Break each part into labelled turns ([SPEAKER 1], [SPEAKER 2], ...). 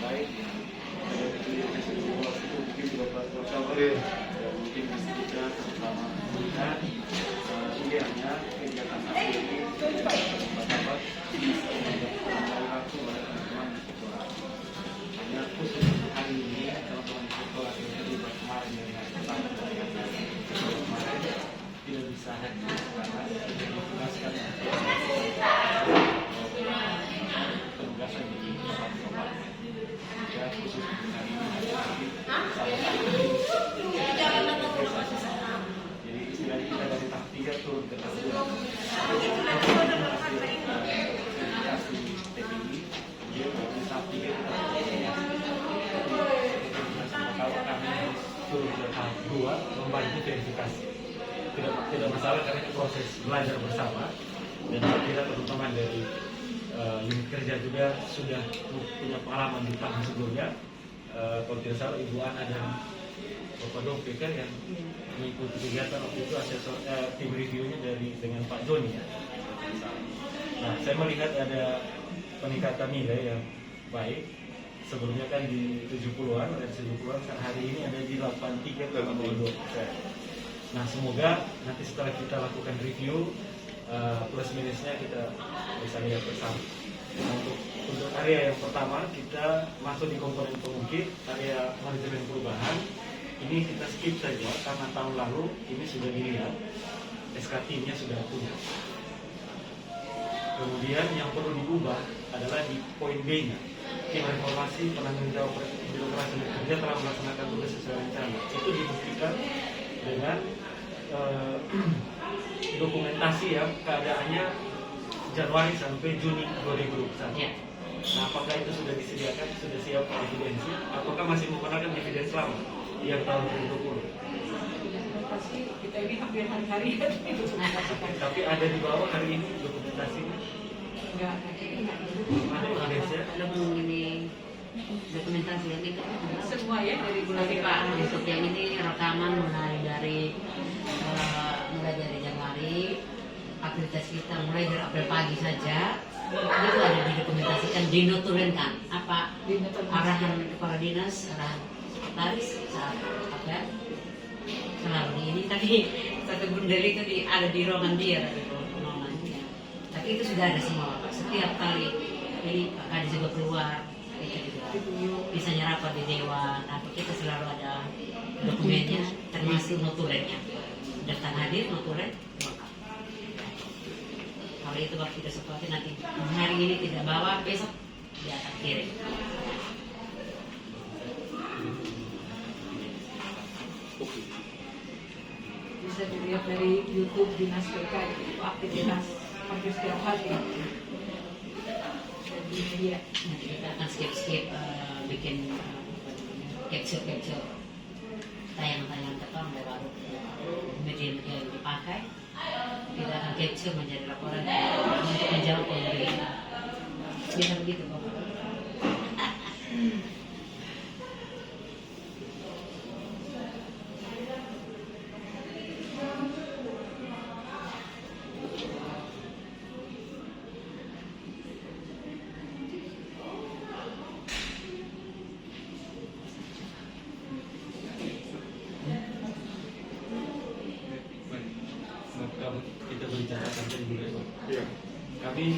[SPEAKER 1] baik. Mungkin juga Pak Sabar dan mungkin kita sama melihat idealnya kegiatan ini Pak Sabar bisa mengembangkan waktu pada teman-teman di sekolah. Hanya khusus hari ini teman-teman di sekolah itu kemarin dari hari pertama dari hari kemarin tidak bisa hadir karena ditugaskan penugasan di tempat-tempat. Ya khusus hari ini salah satu jadi istilahnya kita dari tahap 3 turun ke tahap 2 verifikasi TPI dia dari tahap 3 kita kalau kami turun ke tahap 2 membantu verifikasi tidak masalah karena itu proses belajar bersama dan kita teman-teman dari unit kerja juga sudah punya pengalaman di tahun sebelumnya. Kalau tidak salah Ibu Ana dan Bapak Dopek kan yang mengikuti kegiatan waktu itu asesor tim reviewnya dengan Pak Joni ya. Nah, saya melihat ada peningkatan nilai yang baik. Sebelumnya kan di 70-an, dari 70-an hari ini ada di 83,2%. Nah, semoga nanti setelah kita lakukan review plus minusnya kita bisa lihat bersama. Nah, untuk area yang pertama kita masuk di komponen pengungkit, area manajemen perubahan. Ini kita skip saja karena tahun lalu ini sudah dilihat, SKT-nya sudah punya. Kemudian yang perlu diubah adalah di poin B-nya. Tim reformasi penanggung jawab birokrasi kerja telah melaksanakan tugas sesuai rencana. Itu dibuktikan dengan dokumentasi ya keadaannya Januari sampai Juni 2021. Ya. Nah, apakah itu sudah disediakan, sudah siap evidensi? Apakah masih menggunakan evidensi lama yang tahun 2020?
[SPEAKER 2] Pasti kita ini hampir hari-hari itu.
[SPEAKER 1] Tapi ada di bawah hari ini dokumentasinya?
[SPEAKER 2] Enggak,
[SPEAKER 1] ada evidensi?
[SPEAKER 3] Ada belum ini dokumentasi yang itu
[SPEAKER 2] semua ya dari bulan
[SPEAKER 3] tapi Pak untuk yang ini rekaman mulai dari Januari, aktivitas kita mulai dari April pagi saja itu ada didokumentasikan, dinotulenkan apa arahan kepala dinas, arahan sekretaris saat apa selalu ini tadi satu bundel itu ada di ruangan dia tadi ruangannya. Tapi itu sudah ada semua Pak. Setiap kali ini Pak Kadis juga keluar kita juga bisa rapat di dewan, apa kita selalu ada dokumennya termasuk notulennya, daftar hadir notulen lengkap. Kalau itu waktu tidak seperti nanti hari ini tidak bawa, besok dia akan kirim.
[SPEAKER 2] bisa dilihat dari YouTube Dinas PK itu aktivitas hampir setiap hari. Di media.
[SPEAKER 3] Nanti kita akan skip bikin capture tayangan-tayangan tertentu lewat media-media yang dipakai. Kita akan capture menjadi laporan untuk menjawab pembeli. Bisa begitu Pak.
[SPEAKER 1] Kita berbicara tentang juga, kami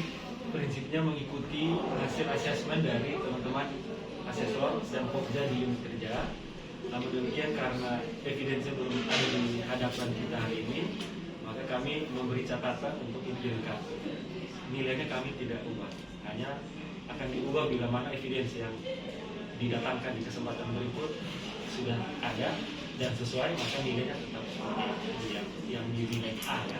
[SPEAKER 1] prinsipnya mengikuti hasil asesmen dari teman-teman asesor dan pokja di unit kerja. Namun demikian karena evidensi belum ada di hadapan kita hari ini, maka kami memberi catatan untuk implementasi. Nilainya kami tidak ubah, hanya akan diubah bila mana evidensi yang didatangkan di kesempatan berikut sudah ada dan sesuai, maka nilainya tetap yang dinilai A ya.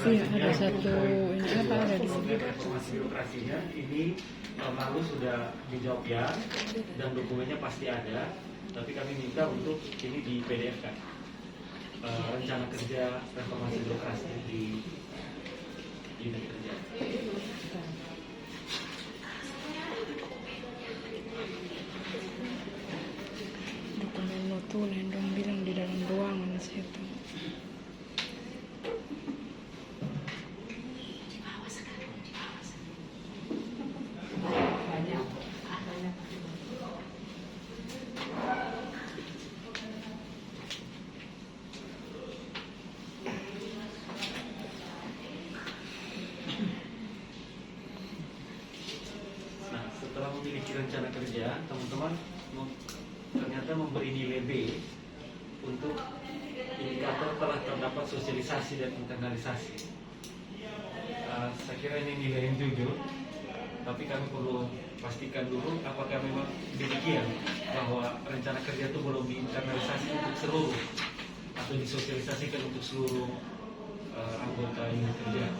[SPEAKER 4] Iya, ada satu ini apa ada di sini.
[SPEAKER 1] Reformasi birokrasinya ini tahun lalu sudah dijawab ya dan dokumennya pasti ada, tapi kami minta untuk ini di PDF kan rencana kerja reformasi birokrasi di unit kerja. bikin rencana kerja, teman-teman ternyata memberi nilai B untuk indikator telah terdapat sosialisasi dan internalisasi. Saya kira ini nilai yang jujur, tapi kami perlu pastikan dulu apakah memang demikian, bahwa rencana kerja itu belum diinternalisasi untuk seluruh atau disosialisasikan untuk seluruh anggota unit kerja.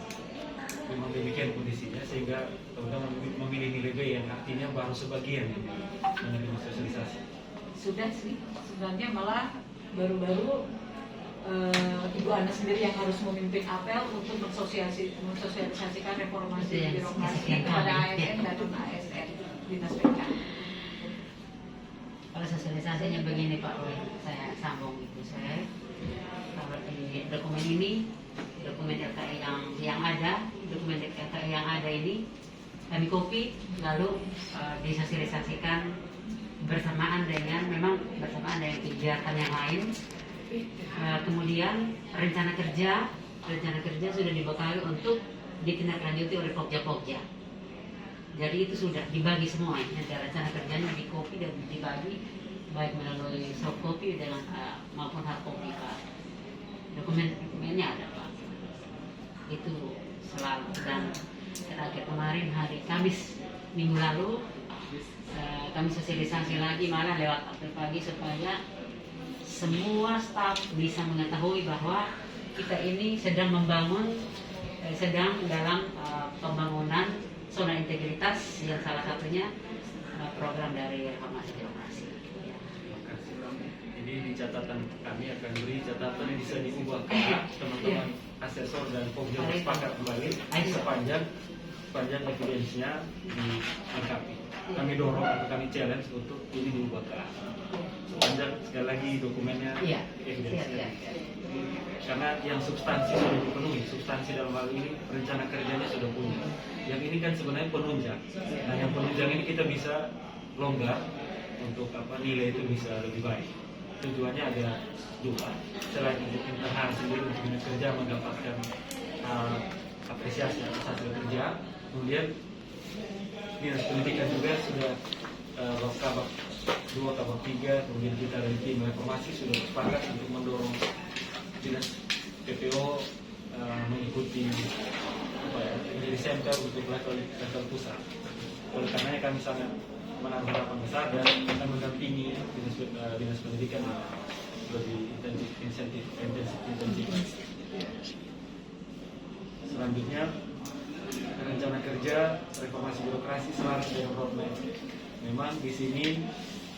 [SPEAKER 1] Memang demikian kondisinya, sehingga teman-teman memilih nilai B yang artinya baru sebagian yang menerima sosialisasi.
[SPEAKER 2] Sudah sih, sebenarnya malah baru-baru Ibu Ana sendiri yang harus memimpin apel untuk mensosialisasikan reformasi birokrasi kepada ASN dan ASN Dinas PK.
[SPEAKER 3] Kalau sosialisasinya begini Pak Roy, saya sambung itu saya. Kalau di dokumen ini, dokumen LKI yang ada, dokumen LKI yang ada ini kami copy lalu disosialisasikan bersamaan dengan kegiatan yang lain. Kemudian rencana kerja sudah dibekali untuk ditindaklanjuti oleh Pokja. Jadi itu sudah dibagi semua, rencana kerjanya di copy dan dibagi baik melalui soft copy dengan maupun hard copy Pak. Dokumennya ada Pak. Itu selalu, dan terakhir kemarin hari Kamis minggu lalu kami sosialisasi lagi malah lewat apel pagi supaya semua staf bisa mengetahui bahwa kita ini sedang dalam pembangunan zona integritas yang salah satunya program dari reformasi birokrasi. Ya.
[SPEAKER 1] Jadi di catatan kami akan beri catatan yang bisa diubah ke teman-teman asesor dan Pokja sepakat kembali sepanjang evidensinya dilengkapi. Kami dorong atau kami challenge untuk ini diubah ke A. Sepanjang sekali lagi dokumennya evidensinya. Karena yang substansi sudah dipenuhi, substansi dalam hal ini rencana kerjanya sudah punya. Yang ini kan sebenarnya penunjang. Nah yang penunjang ini kita bisa longgar untuk nilai itu bisa lebih baik. Tujuannya ada dua. Selain untuk internal sendiri untuk unit kerja mendapatkan apresiasi atas hasil kerja, kemudian Dinas Pendidikan juga sudah kabak 2, kabak 3, kemudian kita dari tim reformasi sudah sepakat untuk mendorong Dinas PPO mengikuti menjadi center untuk level pusat. Oleh karenanya kami sangat menaruh harapan besar dan akan mendampingi Dinas Pendidikan lebih intensif. Selanjutnya rencana kerja reformasi birokrasi selaras dengan roadmap. Memang di sini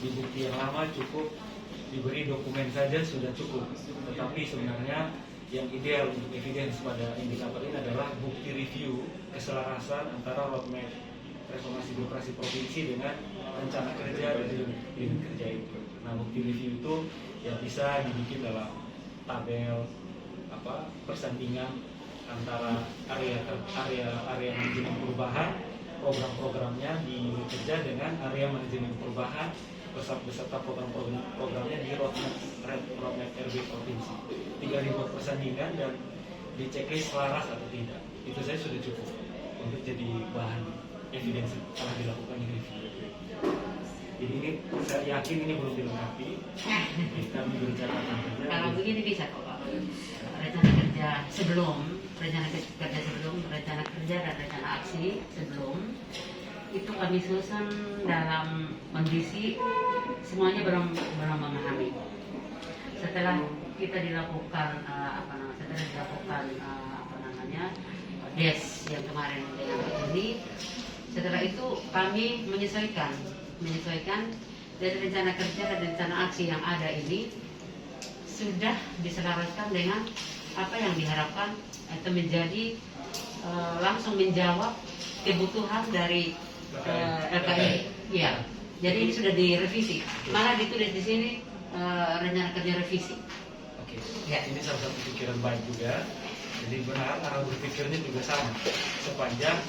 [SPEAKER 1] di bukti yang lama cukup diberi dokumen saja sudah cukup, tetapi sebenarnya yang ideal untuk evidence pada indikator ini adalah bukti review keselarasan antara roadmap reformasi birokrasi provinsi dengan rencana kerja dari unit kerja itu. Nah, bukti review itu yang bisa dibikin dalam tabel persandingan antara area manajemen perubahan program-programnya di unit kerja dengan area manajemen perubahan beserta program-programnya di roadmap RB provinsi. 3 dibuat persandingan dan di checklist selaras atau tidak. Itu saya sudah cukup untuk jadi bahan evidensi telah dilakukan review. Jadi ini saya yakin ini belum dilengkapi. Kami berbicara tentang
[SPEAKER 3] Kalau begini bisa kok Pak. Rencana kerja sebelum, rencana kerja dan rencana aksi sebelum itu kami susun dalam kondisi semuanya belum memahami. Setelah kita dilakukan des yang kemarin dengan ini, setelah itu kami menyesuaikan dari rencana kerja dan rencana aksi yang ada ini sudah diselaraskan dengan apa yang diharapkan atau menjadi langsung menjawab kebutuhan dari LKI. Ya, jadi ini sudah direvisi. Malah ditulis di sini rencana kerja revisi.
[SPEAKER 1] Oke. Ya, ini salah satu pikiran baik juga. Jadi benar arah berpikirnya juga sama. Sepanjang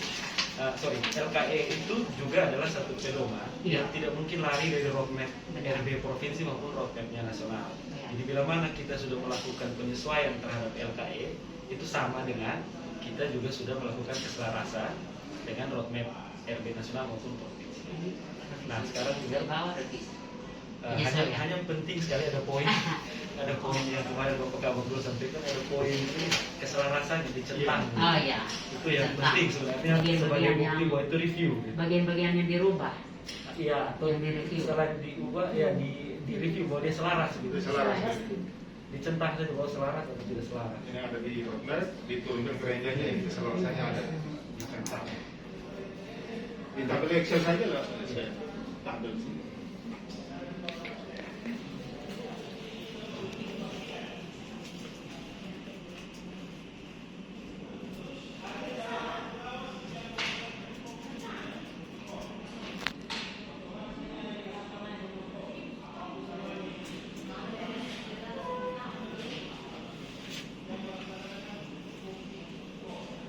[SPEAKER 1] LKE itu juga adalah satu pedoman yang tidak mungkin lari dari roadmap RB provinsi maupun roadmapnya nasional. Jadi bila mana kita sudah melakukan penyesuaian terhadap LKE, itu sama dengan kita juga sudah melakukan keselarasan dengan roadmap RB nasional maupun provinsi. Nah sekarang tinggal
[SPEAKER 3] Bawa nanti.
[SPEAKER 1] hanya penting sekali ada poin yang kemarin Bapak Kabak dulu sampaikan, ada poin ini keselarasan dicentang.
[SPEAKER 3] Oh ya.
[SPEAKER 1] Itu yang
[SPEAKER 3] Centang.
[SPEAKER 1] penting sebenarnya
[SPEAKER 3] Bagian-bagian
[SPEAKER 1] sebagai bukti
[SPEAKER 3] yang-
[SPEAKER 1] bahwa itu review.
[SPEAKER 3] Bagian-bagian yang dirubah.
[SPEAKER 1] Iya, atau
[SPEAKER 3] Yang direview.
[SPEAKER 1] setelah diubah ya di review bahwa dia selaras gitu.
[SPEAKER 5] Selaras.
[SPEAKER 1] Dicentang saja bahwa selaras atau tidak selaras.
[SPEAKER 5] Yang ada di roadmap diturunkan ke range-nya, yang keselarasannya ada di centang. Di tabel Excel saja lah, saya tabel sini.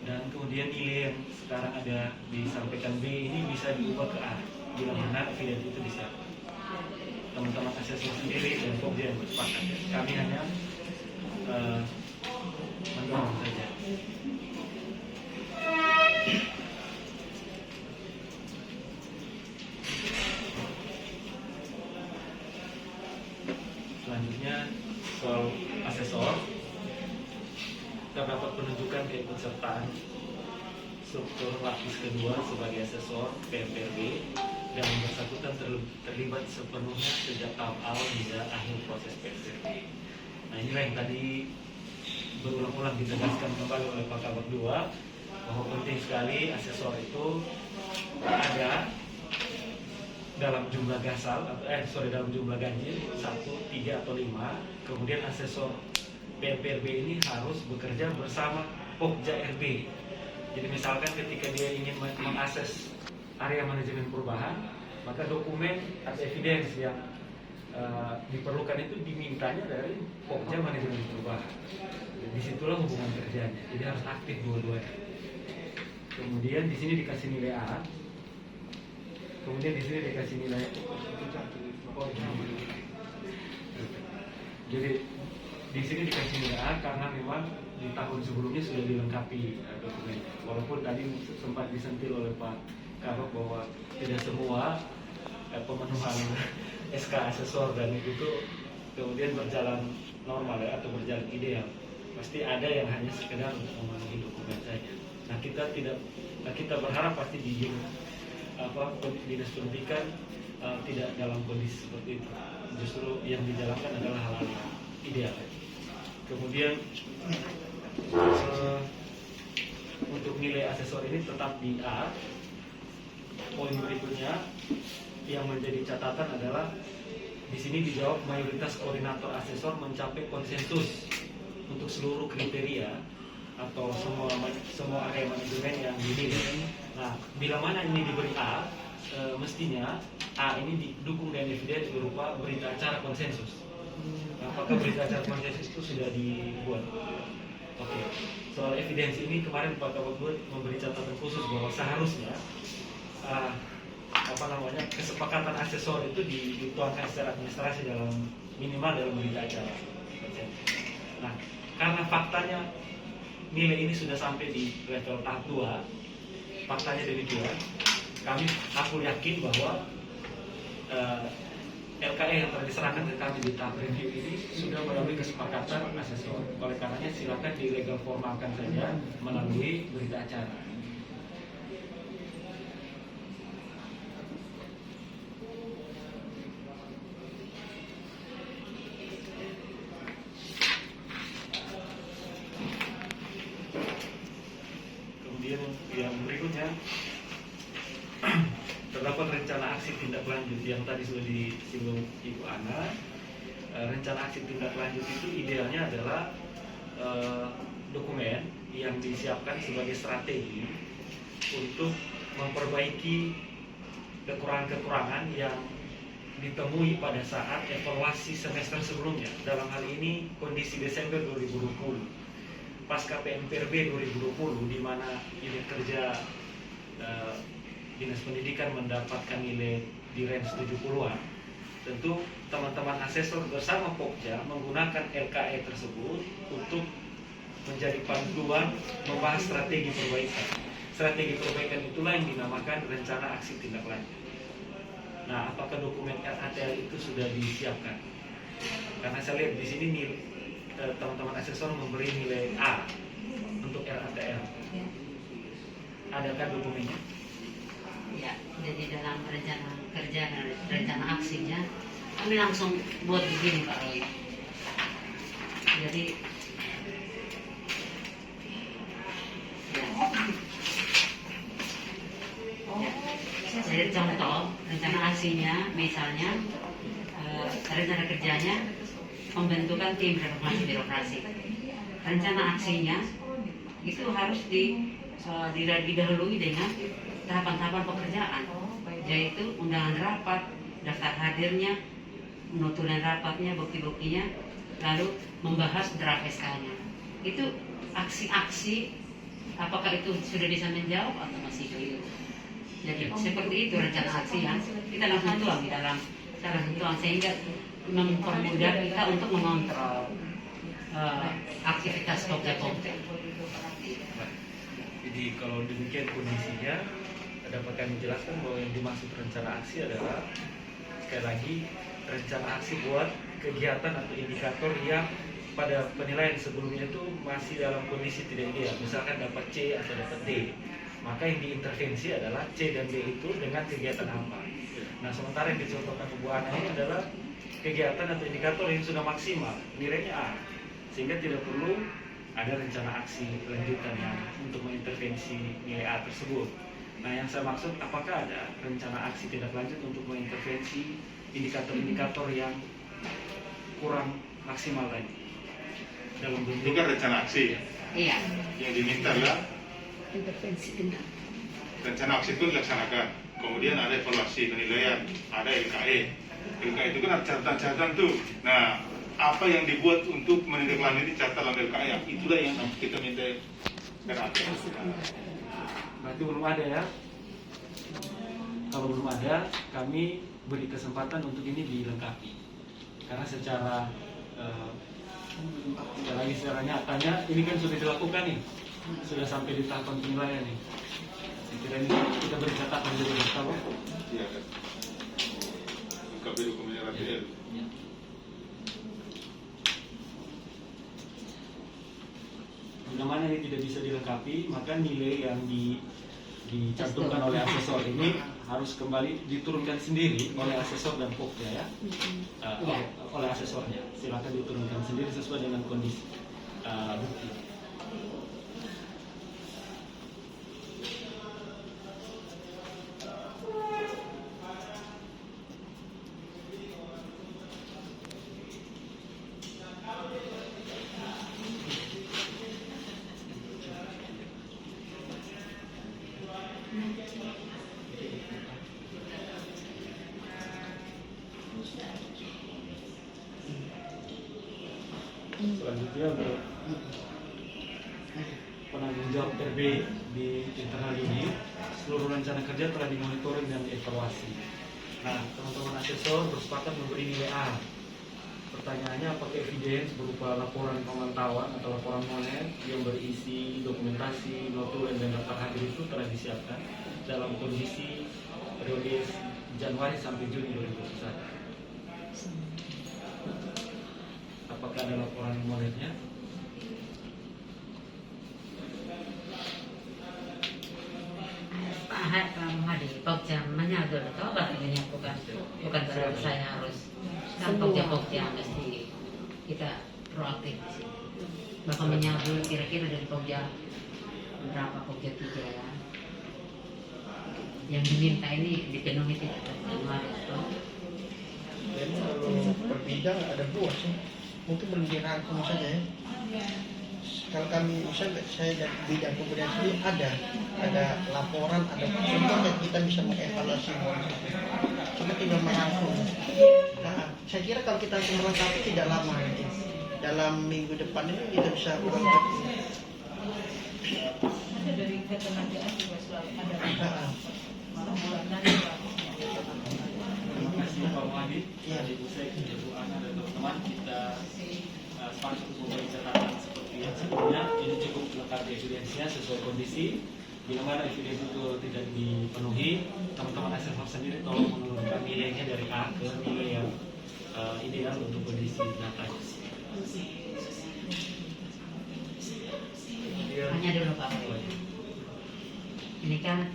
[SPEAKER 1] Dan kemudian nilai yang sekarang ada disampaikan B ini bisa diubah ke A bila mana affiliate itu bisa teman-teman asesor sendiri dan Pokja yang bersepakat. Kami hanya mendorong saja. Selanjutnya soal asesor terdapat penunjukan keikutsertaan struktur lapis kedua sebagai asesor PMPRB dan yang bersangkutan terlibat sepenuhnya sejak tahap awal hingga akhir proses PMPRB. Nah inilah yang tadi berulang-ulang ditegaskan kembali oleh Pak Kabak 2 bahwa penting sekali asesor itu ada dalam jumlah gasal dalam jumlah ganjil 1, 3 atau 5. Kemudian asesor PMPRB ini harus bekerja bersama Pokja RB. Jadi misalkan ketika dia ingin mengakses area manajemen perubahan, maka dokumen atau evidence yang diperlukan itu dimintanya dari Pokja manajemen perubahan. Dan disitulah hubungan kerjanya. Jadi harus aktif dua-duanya. Kemudian di sini dikasih nilai A. Kemudian di sini dikasih nilai. Jadi di sini dikasih nilai A karena memang di tahun sebelumnya sudah dilengkapi dokumen. Walaupun tadi sempat disentil oleh Pak Kabak bahwa tidak semua pemenuhan SK asesor dan itu kemudian berjalan normal ya, atau berjalan ideal. Pasti ada yang hanya sekedar untuk memenuhi dokumen saja. Nah kita berharap pasti di dinas pendidikan tidak dalam kondisi seperti itu. Justru yang dijalankan adalah hal-hal yang ideal. Kemudian untuk nilai asesor ini tetap di A. Poin berikutnya yang menjadi catatan adalah di sini dijawab mayoritas koordinator asesor mencapai konsensus untuk seluruh kriteria atau semua area manajemen yang dinilai. Nah, bila mana ini diberi A, mestinya A ini didukung dengan evidence berupa berita acara konsensus. Apakah berita acara konsensus itu sudah dibuat? Oke. Soal evidence ini kemarin Pak Kabak memberi catatan khusus bahwa seharusnya kesepakatan asesor itu dituangkan secara administrasi dalam minimal dalam berita acara. Nah, karena faktanya nilai ini sudah sampai di level tahap 2, faktanya demikian, aku yakin bahwa LKE yang telah diserahkan ke kami di tahap review ini sudah melalui kesepakatan asesor. Oleh karenanya silakan dilegal formalkan saja melalui berita acara. Kemudian yang berikutnya terdapat rencana aksi tindak lanjut yang tadi sudah disinggung Ibu Ana. Rencana aksi tindak lanjut itu idealnya adalah dokumen yang disiapkan sebagai strategi untuk memperbaiki kekurangan-kekurangan yang ditemui pada saat evaluasi semester sebelumnya. Dalam hal ini kondisi Desember 2020 pasca PMPRB 2020 di mana unit kerja Dinas Pendidikan mendapatkan nilai di range 70-an. Tentu teman-teman asesor bersama Pokja menggunakan LKE tersebut untuk menjadi panduan membahas strategi perbaikan. Strategi perbaikan itulah yang dinamakan rencana aksi tindak lanjut. Nah, apakah dokumen RATL itu sudah disiapkan? Karena saya lihat di sini teman-teman asesor memberi nilai A untuk RATL. Adakah dokumennya?
[SPEAKER 3] Ya, jadi dalam rencana kerja dan rencana aksinya kami langsung buat begini Pak Roy. Jadi jadi contoh rencana aksinya misalnya rencana kerjanya pembentukan tim reformasi birokrasi. Rencana aksinya itu harus didahului dengan tahapan-tahapan pekerjaan, yaitu undangan rapat, daftar hadirnya, penuturan rapatnya, bukti-buktinya, lalu membahas draft SK-nya. Itu aksi-aksi, apakah itu sudah bisa menjawab atau masih belum? Jadi seperti itu rencana aksi yang kita langsung tuang di dalam sehingga mempermudah kita untuk mengontrol aktivitas Pokja-Pokja.
[SPEAKER 1] Jadi kalau demikian kondisinya, dapat kami jelaskan bahwa yang dimaksud rencana aksi adalah sekali lagi rencana aksi buat kegiatan atau indikator yang pada penilaian sebelumnya itu masih dalam kondisi tidak ideal, misalkan dapat C atau dapat D, maka yang diintervensi adalah C dan D itu dengan kegiatan apa. Nah, sementara yang dicontohkan Bu Ana ini adalah kegiatan atau indikator yang sudah maksimal, nilainya A, sehingga tidak perlu ada rencana aksi lanjutan yang untuk mengintervensi nilai A tersebut. Nah, yang saya maksud, apakah ada rencana aksi tindak lanjut untuk mengintervensi indikator-indikator yang kurang maksimal tadi dalam
[SPEAKER 5] Ini
[SPEAKER 1] bentuk
[SPEAKER 5] kan rencana aksi.
[SPEAKER 3] Iya.
[SPEAKER 5] Yang diminta adalah
[SPEAKER 3] Intervensi tindak.
[SPEAKER 5] rencana aksi itu dilaksanakan. Kemudian ada evaluasi penilaian, ada LKE. LKE itu kan ada catatan-catatan tuh. Nah, apa yang dibuat untuk menindaklanjuti catatan LKE, itulah yang kita minta RATL.
[SPEAKER 1] berarti belum ada ya. Kalau belum ada, kami beri kesempatan untuk ini dilengkapi. Karena secara lagi secara nyatanya ini kan sudah dilakukan nih, sudah sampai di tahapan penilaian nih. Saya kira ini kita beri catatan dulu bersama.
[SPEAKER 5] Iya kan. Lengkapi dokumen RATL.
[SPEAKER 1] Bila mana ini tidak bisa dilengkapi, maka nilai yang dicantumkan oleh asesor ini harus kembali diturunkan sendiri oleh asesor dan Pokja ya. Oleh asesornya, silakan diturunkan sendiri sesuai dengan kondisi bukti. Selanjutnya untuk penanggung jawab RB di internal ini, seluruh rencana kerja telah dimonitoring dan dievaluasi. Nah, teman-teman asesor bersepakat memberi nilai A. Pertanyaannya, apakah evidence berupa laporan pemantauan atau laporan monet yang berisi dokumentasi, notulen dan daftar hadir itu telah disiapkan dalam kondisi periode Januari sampai Juni 2021? Apakah ada laporan monetnya?
[SPEAKER 3] Hadir Pokja menyadar atau apa ini bukan berarti saya harus kan Pokja mesti kita proaktif di sini. Bahkan menyadar kira-kira dari Pokja berapa Pokja 3 ya yang diminta ini dipenuhi tidak Januari atau
[SPEAKER 6] Kalau per bidang ada 2 sih, mungkin belum dirangkum saja ya. Kalau kami misalnya saya dari bidang kebudayaan sendiri ada laporan, ada semua yang kita bisa mengevaluasi cuma tinggal merangkum. Nah, saya kira kalau kita melengkapi tidak lama nanti. Dalam minggu depan ini kita bisa melengkapi.
[SPEAKER 2] Ada dari ketenagaaan juga selalu ada. Malah bulanan
[SPEAKER 1] Terima kasih Pak Muhadi,
[SPEAKER 6] Iya.
[SPEAKER 1] Ibu Sek, Ibu Ana dan teman-teman. Kita sepakat untuk memberi catatan seperti yang sebelumnya. Ini cukup lengkap evidensinya sesuai kondisi. bila mana evidence itu tidak dipenuhi, teman-teman asesor sendiri tolong menurunkan nilainya dari A ke nilai yang ideal untuk kondisi data.
[SPEAKER 3] Hanya dulu Pak. Ini kan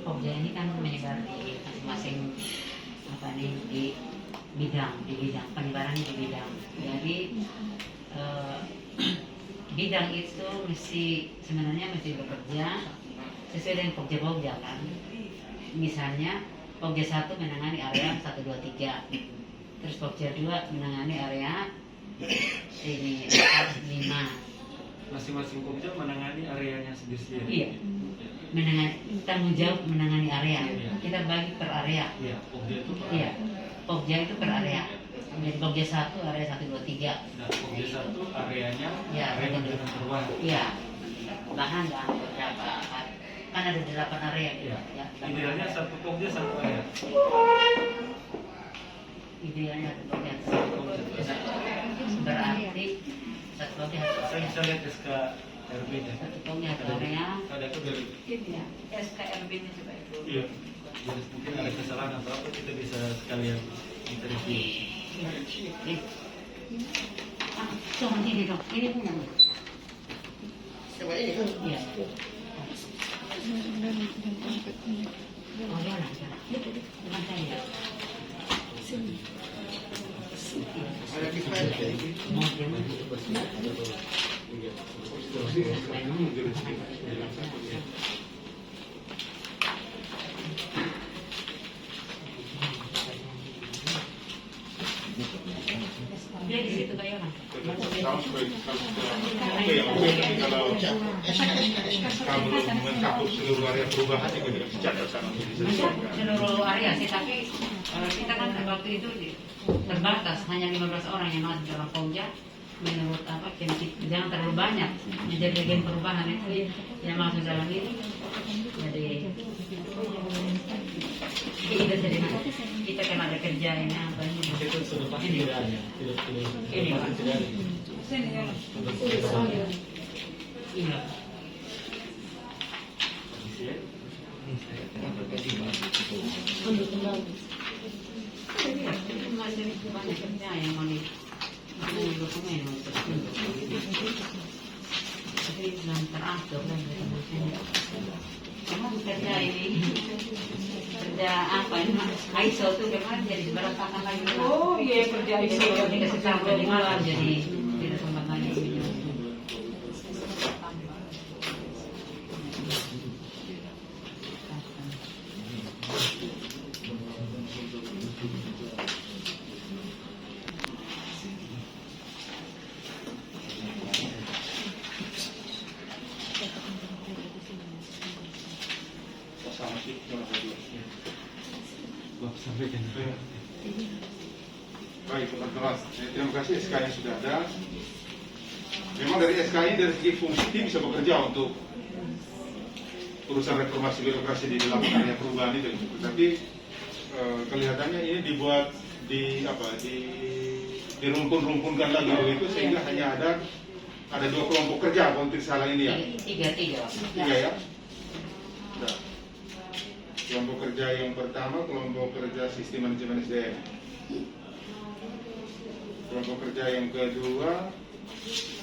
[SPEAKER 3] Pokja ini kan menyebar di masing-masing di bidang penyebarannya di bidang. Jadi bidang itu sebenarnya mesti bekerja sesuai dengan Pokja kan. Misalnya Pokja 1 menangani area 1, 2, 3. Terus Pokja 2 menangani area ini 4, 5.
[SPEAKER 1] Masing-masing Pokja menangani areanya sendiri-sendiri.
[SPEAKER 3] Iya. Tanggung jawab menangani area. Kita bagi per area.
[SPEAKER 1] Iya, Pokja itu per
[SPEAKER 3] Iya. Pokja itu per area. Jadi Pokja 1 area 1, 2, 3.
[SPEAKER 1] Nah, Pokja 1 areanya
[SPEAKER 3] Iya,
[SPEAKER 1] area dengan perubahan.
[SPEAKER 3] Iya. Bahan berapa? Kan ada 8 area.
[SPEAKER 1] Iya.
[SPEAKER 3] Ya,
[SPEAKER 1] Idealnya satu Pokja 1 area.
[SPEAKER 3] Idealnya satu Pokja 1. Berarti satu Pokja satu
[SPEAKER 1] Saya
[SPEAKER 3] area.
[SPEAKER 1] bisa lihat SK RB-nya.
[SPEAKER 3] Satu Pokja satu area.
[SPEAKER 1] Ada tuh dari
[SPEAKER 2] Ini ya, SKRB-nya coba itu.
[SPEAKER 1] iya. Jadi mungkin ada kesalahan atau apa kita bisa sekalian interview.
[SPEAKER 3] Coba ini dong. Ini punya.
[SPEAKER 6] Coba ini kan.
[SPEAKER 3] Iya.
[SPEAKER 4] Dan angkat ini.
[SPEAKER 3] Oh ya lah. Bukan saya.
[SPEAKER 4] Sini.
[SPEAKER 6] Ada di file kayak gitu.
[SPEAKER 3] Dia di situ kayak orang.
[SPEAKER 5] Kalau mencakup seluruh area perubahan juga tidak dicatat sama
[SPEAKER 3] Seluruh area sih, tapi kita kan waktu itu terbatas, hanya 15 orang yang masuk dalam Pokja. Menurut jangan terlalu banyak menjadi bagian perubahan itu yang masuk dalam ini. Jadi kita kan ada kerja ini apa ini.
[SPEAKER 1] Itu sudah pasti tidak ada.
[SPEAKER 3] Ini Pak.
[SPEAKER 1] Tidak ada.
[SPEAKER 2] Sini ya.
[SPEAKER 3] Iya. Masih banyak kerja yang mau dokumen untuk jadi belum teratur dan cuma kerja ini kerja apa ini ISO tuh kemarin jadi berantakan lagi.
[SPEAKER 2] Oh iya, kerja
[SPEAKER 3] Jadi
[SPEAKER 2] ISO
[SPEAKER 3] kalau dikasih tahu dari malam jadi tidak sempat nanya ini.
[SPEAKER 5] sama sih cuma satu.
[SPEAKER 1] Bapak sampaikan.
[SPEAKER 5] Baik teman-teman, terima kasih SK-nya sudah ada. Memang dari SK ini dari segi fungsi tim bisa bekerja untuk urusan reformasi birokrasi di dalam area perubahan itu. Tapi kelihatannya ini dibuat di dirumpun-rumpunkan lagi begitu sehingga hanya ada 2 kelompok kerja kalau tidak salah ini ya. Tiga ya. Nah, kelompok kerja yang pertama kelompok kerja sistem manajemen SDM. Kelompok kerja yang kedua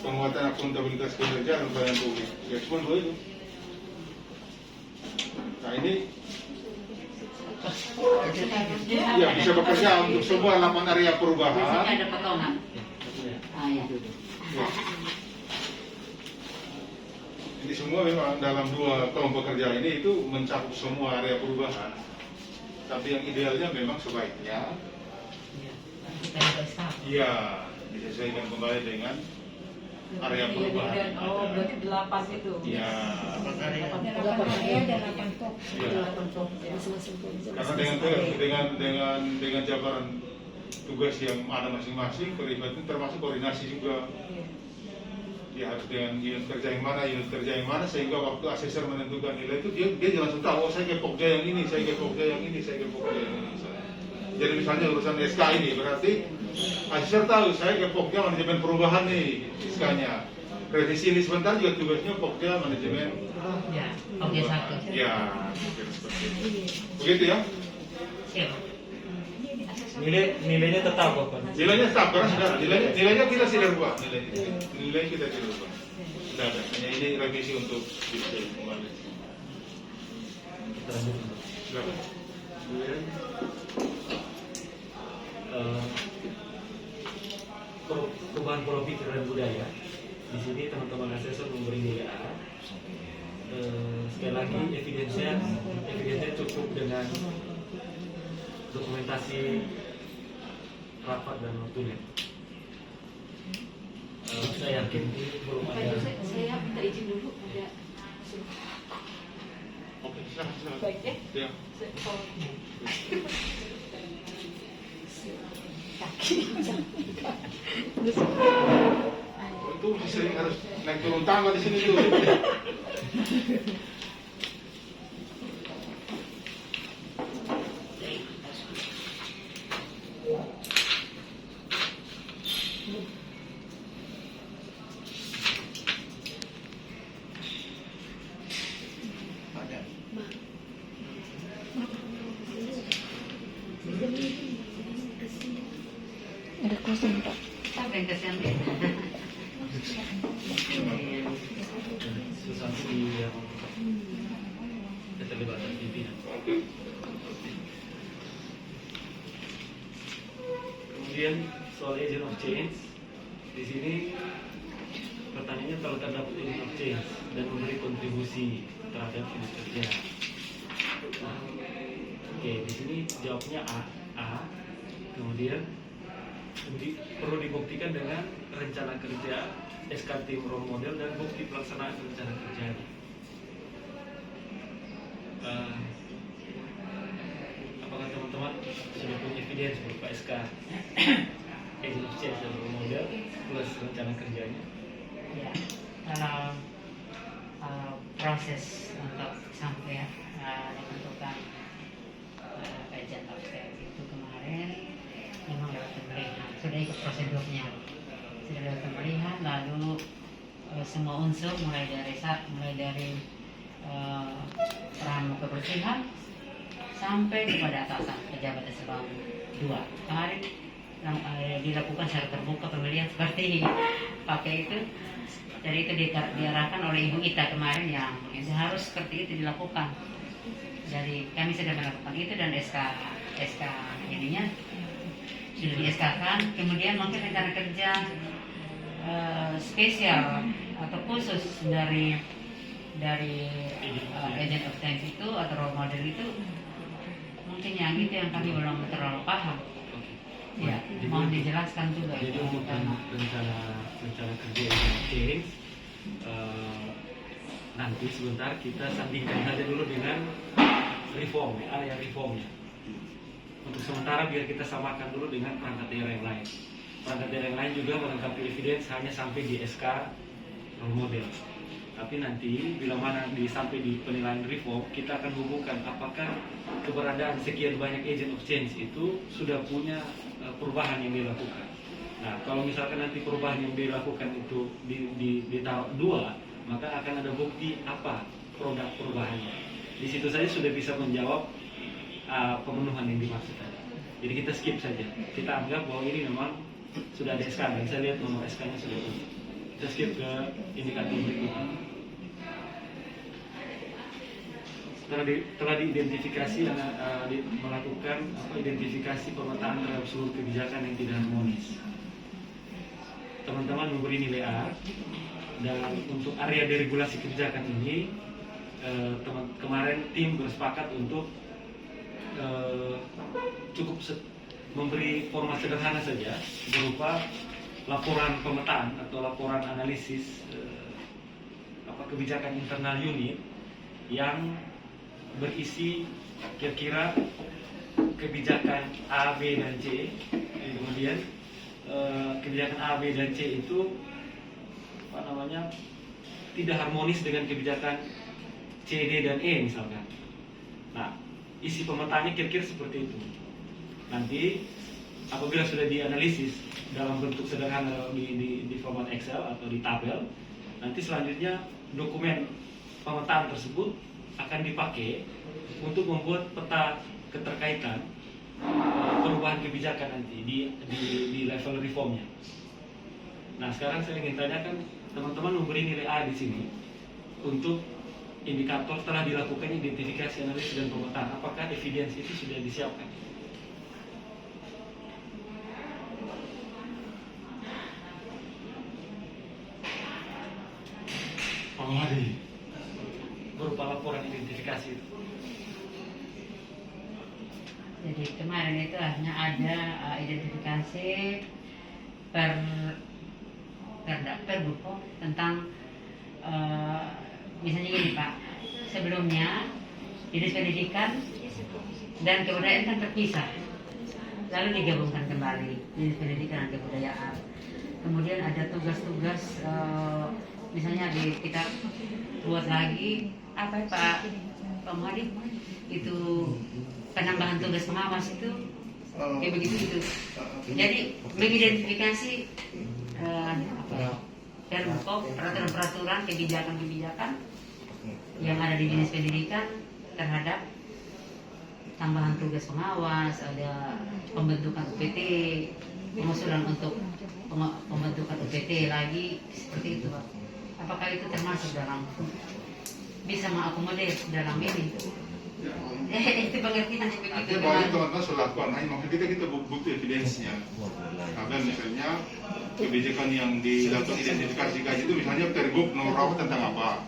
[SPEAKER 5] penguatan akuntabilitas kinerja dan pelayanan publik. Ya cuma 2 itu. Nah ini ya bisa bekerja untuk sebuah 8 area perubahan.
[SPEAKER 3] Ada potongan. Ya.
[SPEAKER 5] Ini semua memang dalam 2 kelompok kerja ini itu mencakup semua area perubahan. Tapi yang idealnya memang sebaiknya ya disesuaikan kembali dengan area perubahan.
[SPEAKER 2] Oh, berarti 8 itu.
[SPEAKER 5] Ya.
[SPEAKER 2] 8 area dan 8 top.
[SPEAKER 5] Ya. Karena dengan jabaran tugas yang ada masing-masing, terlibat termasuk koordinasi juga. Ya harus dengan unit kerja yang mana, sehingga waktu asesor menentukan nilai itu dia langsung tahu, oh saya ke Pokja yang ini, saya ke Pokja yang ini, saya ke Pokja yang ini. Jadi misalnya urusan SK ini berarti asesor tahu saya ke Pokja manajemen perubahan nih SK-nya. revisi ini sebentar juga tugasnya Pokja manajemen.
[SPEAKER 3] Ya, oke satu.
[SPEAKER 5] Ya, mungkin seperti itu. Begitu ya.
[SPEAKER 3] Siap.
[SPEAKER 1] Nilainya tetap Bapak.
[SPEAKER 5] Nilainya tetap karena sudah nilainya kita tidak rubah. Nilai kita tidak rubah. Sudah ada. Hanya ini revisi untuk detail kembali.
[SPEAKER 1] Kita lanjut.
[SPEAKER 5] Silakan.
[SPEAKER 1] Kemudian perubahan pola pikir dan budaya. Di sini teman-teman asesor memberi nilai A. Sekali lagi evidensnya cukup dengan dokumentasi rapat dan notulen. Saya yakin belum
[SPEAKER 2] Pak
[SPEAKER 1] ada.
[SPEAKER 2] Yusuf, saya minta izin dulu ada.
[SPEAKER 5] Oke, silakan.
[SPEAKER 2] Baik ya.
[SPEAKER 5] Ya. Itu sering harus naik turun tangga di sini tuh.
[SPEAKER 4] Ada kosong Pak.
[SPEAKER 3] Siapa yang kasihan?
[SPEAKER 1] Sesuatu yang keterlibatan pimpinan. Kemudian soal agent of change, di sini pertanyaannya kalau terdapat agent of change dan memberi kontribusi terhadap kerja. Nah, oke, di sini jawabnya A. Kemudian perlu dibuktikan dengan rencana kerja, SK tim role model dan bukti pelaksanaan rencana kerja. Apakah teman-teman sudah punya evidence berupa SK agent of change dan role model plus rencana kerjanya?
[SPEAKER 3] Ya, kalau proses untuk sampai dibentukan agent of change itu kemarin memang lewat pemilihan, sudah ikut prosedurnya, sudah lewat pemilihan, lalu semua unsur mulai dari pramuka kebersihan sampai kepada atasan pejabat eselon 2 kemarin dilakukan secara terbuka pemilihan seperti pakai itu. Jadi itu diarahkan oleh Ibu Ita kemarin yang harus seperti itu dilakukan. Jadi kami sudah melakukan itu dan SK ininya sudah di-SK-kan. Kemudian mungkin rencana kerja spesial atau khusus dari agent of change itu atau role model itu mungkin yang itu yang kami belum terlalu paham. Ya, mohon dijelaskan juga.
[SPEAKER 1] Jadi untuk rencana kerja change nanti sebentar kita sandingkan saja dulu dengan reform, area reformnya. Untuk sementara biar kita samakan dulu dengan perangkat daerah yang lain. Perangkat daerah yang lain juga melengkapi evidence hanya sampai di SK role model. Tapi nanti bila mana sampai di penilaian reform, kita akan hubungkan apakah keberadaan sekian banyak agent of change itu sudah punya perubahan yang dilakukan. Nah, kalau misalkan nanti perubahan yang dilakukan itu di tahap 2, maka akan ada bukti apa produk perubahannya. Di situ saja sudah bisa menjawab pemenuhan yang dimaksud tadi. Jadi kita skip saja. Kita anggap bahwa ini memang sudah ada SK, dan saya lihat nomor SK-nya sudah ada. Kita skip ke indikator berikutnya. Telah diidentifikasi melakukan identifikasi pemetaan terhadap seluruh kebijakan yang tidak harmonis. Teman-teman memberi nilai A, dan untuk area deregulasi kebijakan ini kemarin tim bersepakat untuk cukup memberi format sederhana saja berupa laporan pemetaan atau laporan analisis kebijakan internal unit yang berisi kira-kira kebijakan A, B, dan C. Kemudian kebijakan A, B, dan C itu tidak harmonis dengan kebijakan C, D, dan E misalkan. Nah, isi pemetanya kira-kira seperti itu. Nanti apabila sudah dianalisis dalam bentuk sederhana di format Excel atau di tabel, nanti selanjutnya dokumen pemetaan tersebut akan dipakai untuk membuat peta keterkaitan perubahan kebijakan nanti di level reformnya. Nah, sekarang saya ingin tanyakan, teman-teman memberi nilai A di sini untuk indikator telah dilakukan identifikasi, analisis, dan pemetaan. Apakah evidensi itu sudah disiapkan? Pengemudi berupa laporan identifikasi itu.
[SPEAKER 3] Jadi kemarin itu hanya ada identifikasi per buku tentang misalnya gini Pak, sebelumnya dinas pendidikan dan kebudayaan kan terpisah, lalu digabungkan kembali dinas pendidikan dan kebudayaan. Kemudian ada tugas-tugas, misalnya kita buat lagi apa ya Pak Muhadi, itu penambahan tugas pengawas itu kayak begitu gitu. Jadi mengidentifikasi peraturan-peraturan, kebijakan-kebijakan yang ada di dinas pendidikan terhadap tambahan tugas pengawas, ada pembentukan UPT, pengusulan untuk pembentukan UPT lagi, seperti itu Pak. Apakah itu termasuk dalam, bisa mengakomodir dalam ini? Itu pengertian begitu.
[SPEAKER 5] Artinya bahwa teman-teman sudah lakukan, hanya maksud kita butuh evidensinya. Karena misalnya kebijakan yang dilakukan identifikasi kaji itu misalnya pergub nomor berapa tentang apa,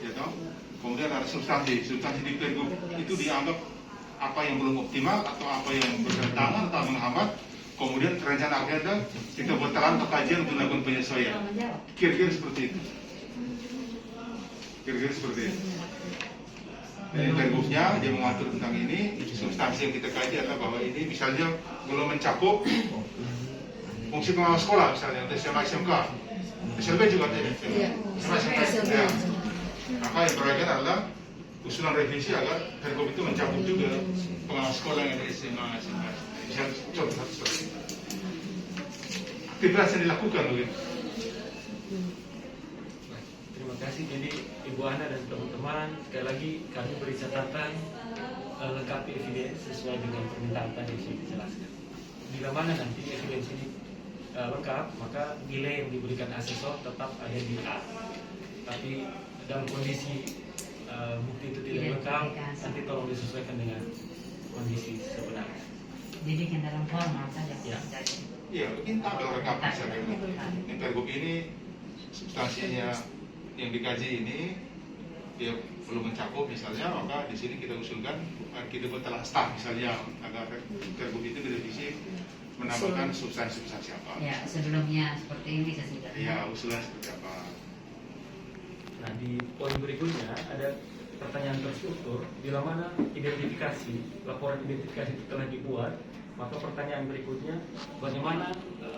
[SPEAKER 5] ya toh? Kemudian ada substansi di pergub itu dianggap apa yang belum optimal atau apa yang bertentangan atau menghambat. Kemudian rencana agenda kita buat terang kajian untuk melakukan penyesuaian. Kira-kira seperti itu. Dari pergubnya dia mengatur tentang ini. Substansi yang kita kaji adalah bahwa ini misalnya belum mencakup fungsi pengawas sekolah, misalnya untuk SMA SMK, SLB juga ada. SMA SMK. Ya. Maka yang terakhir adalah usulan revisi agar pergub itu mencakup juga pengawas sekolah yang ada SMA SMK. Misalnya contoh satu seperti itu. Aktivitas yang dilakukan begitu.
[SPEAKER 1] Terima kasih. Jadi Ibu Ana dan teman-teman, sekali lagi kami beri catatan lengkapi evidence sesuai dengan permintaan tadi yang sudah dijelaskan. Bila mana nanti evidence ini lengkap, maka nilai yang diberikan asesor tetap ada di A. Tapi dalam kondisi bukti itu tidak lengkap, nanti tolong disesuaikan dengan kondisi sebenarnya.
[SPEAKER 3] Jadi kan dalam formal saja.
[SPEAKER 1] Ya.
[SPEAKER 5] Iya, kita ada rekap misalnya. Ini pergub ini substansinya yang dikaji ini dia belum mencakup misalnya, maka di sini kita usulkan kita buat telah staff misalnya agar pergub itu direvisi menambahkan substansi apa.
[SPEAKER 3] Ya, sebelumnya seperti ini bisa sudah.
[SPEAKER 5] Ya, usulan seperti apa.
[SPEAKER 1] Nah, di poin berikutnya ada pertanyaan terstruktur. Bila mana identifikasi, laporan identifikasi itu telah dibuat, maka pertanyaan berikutnya, bagaimana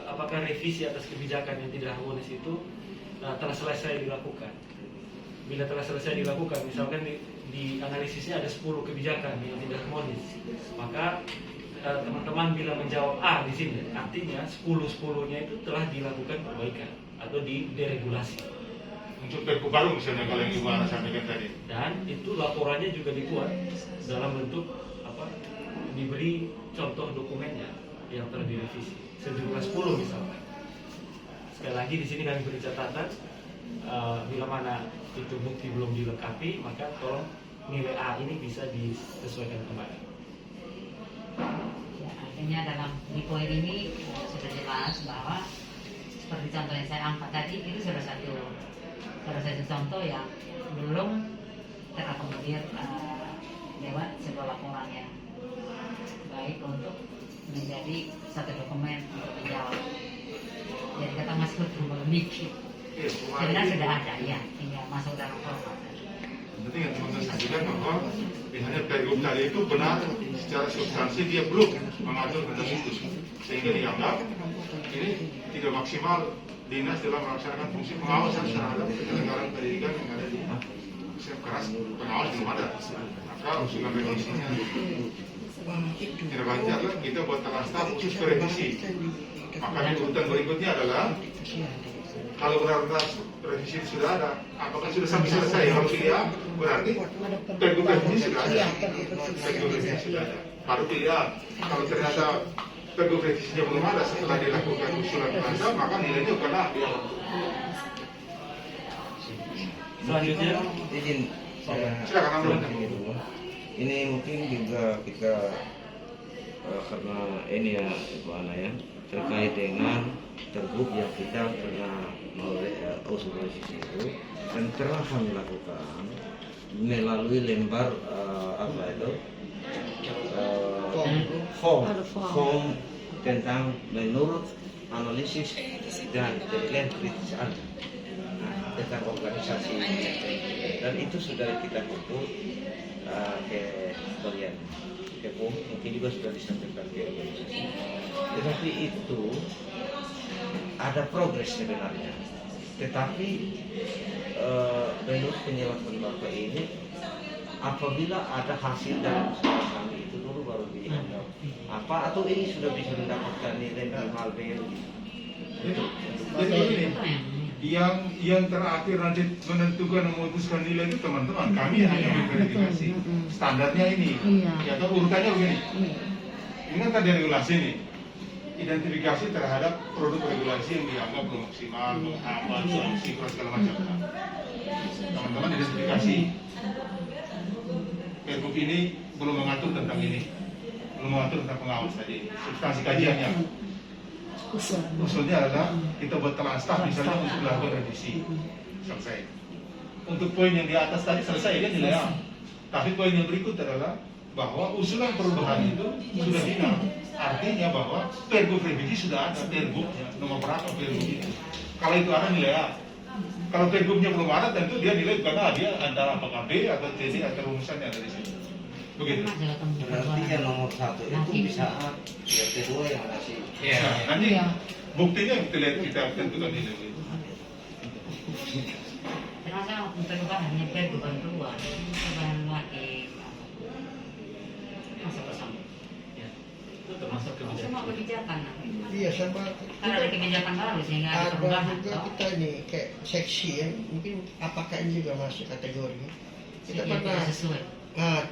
[SPEAKER 1] apakah revisi atas kebijakan yang tidak harmonis itu telah selesai dilakukan? Bila telah selesai dilakukan, misalkan di analisisnya ada 10 kebijakan yang tidak harmonis, maka teman-teman bila menjawab A di sini, artinya 10-10-nya itu telah dilakukan perbaikan atau deregulasi.
[SPEAKER 5] Untuk pergub baru misalnya kalau yang Ibu Ana sampaikan tadi.
[SPEAKER 1] Dan itu laporannya juga dibuat dalam bentuk apa? Diberi contoh dokumennya yang telah direvisi sejumlah 10 misalkan. Sekali lagi di sini kami beri catatan bila mana itu bukti belum dilengkapi, maka tolong nilai A ini bisa disesuaikan kembali.
[SPEAKER 3] Ya, artinya dalam di poin ini sudah jelas bahwa seperti contoh yang saya angkat tadi itu salah satu contoh yang belum terakomodir lewat sebuah laporan yang baik untuk menjadi satu dokumen untuk menjawab. Jadi kata masih belum dikit. Sebenarnya sudah ada, ya, tinggal masuk dalam format.
[SPEAKER 5] Penting yang teman-teman sampaikan bahwa misalnya pergub tadi itu benar secara substansi dia belum mengatur tentang itu, sehingga dianggap ini tidak maksimal dinas dalam melaksanakan fungsi pengawasan terhadap penyelenggaraan pendidikan yang ada di keras pengawas belum ada. Maka usulan revisinya tidak banyak adalah kita buat telah staf khusus revisi. Maka di urutan berikutnya adalah Kalau benar-benar revisi sudah ada, apakah sudah sampai selesai? Kalau tidak, berarti pergub revisi sudah ada. Pergub revisi sudah ada. Baru pilihan. Kalau ternyata pergub revisinya belum ada setelah dilakukan usulan bahasa, maka nilainya bukan A.
[SPEAKER 1] Selanjutnya,
[SPEAKER 7] izin
[SPEAKER 5] Silakan Amrul.
[SPEAKER 7] ini mungkin juga kita karena ini ya Ibu Ana ya terkait dengan pergub yang kita pernah usul revisi itu dan telah kami lakukan melalui lembar apa itu form tentang menurut analisis dan penilaian kritis Anda tentang organisasi dan itu sudah kita kumpul ke kalian mungkin juga sudah disampaikan ke organisasi tetapi itu ada progres sebenarnya tetapi menurut penjelasan Bapak ini apabila ada hasil dalam usaha kami itu dulu baru dianggap apa atau ini sudah bisa mendapatkan nilai minimal B
[SPEAKER 5] Jadi begini, yang terakhir nanti menentukan memutuskan nilai itu teman-teman, kami hanya memverifikasi standarnya ini. Ya atau urutannya begini. Ini kan tadi regulasi nih. Identifikasi terhadap produk regulasi yang dianggap belum maksimal, menghambat, sanksi, segala macam. Teman-teman identifikasi. Pergub ini belum mengatur tentang ini, belum mengatur tentang pengawas tadi. Substansi kajiannya. Usulnya adalah kita buat telah staff misalnya untuk melakukan revisi selesai. Untuk poin yang di atas tadi selesai kan nilai A. Tapi poin yang berikut adalah bahwa usulan perubahan itu sudah final. Artinya bahwa pergub revisi sudah ada pergubnya nomor berapa pergub itu. Kalau itu ada nilai A. Kalau pergubnya belum ada tentu dia nilai bukan A, dia antara apakah B atau C atau rumusannya ada di situ. Begitu.
[SPEAKER 7] berarti yang nomor 1 itu bisa A yang kedua yang masih
[SPEAKER 5] Ya, nanti buktinya kita lihat kita tentukan nilai itu.
[SPEAKER 3] Terasa perubahan hanya bukan keluar, perubahan lagi masa bersama.
[SPEAKER 1] ya, itu termasuk
[SPEAKER 3] Semua
[SPEAKER 1] kebijakan.
[SPEAKER 3] kebijakan.
[SPEAKER 6] Iya sama
[SPEAKER 3] Kan ada kebijakan baru sehingga ada
[SPEAKER 6] ada
[SPEAKER 3] perubahan.
[SPEAKER 6] juga kita ini kayak seksi ya mungkin apakah ini juga masuk kategori kita
[SPEAKER 3] Sehingga
[SPEAKER 6] pernah
[SPEAKER 3] tidak sesuai.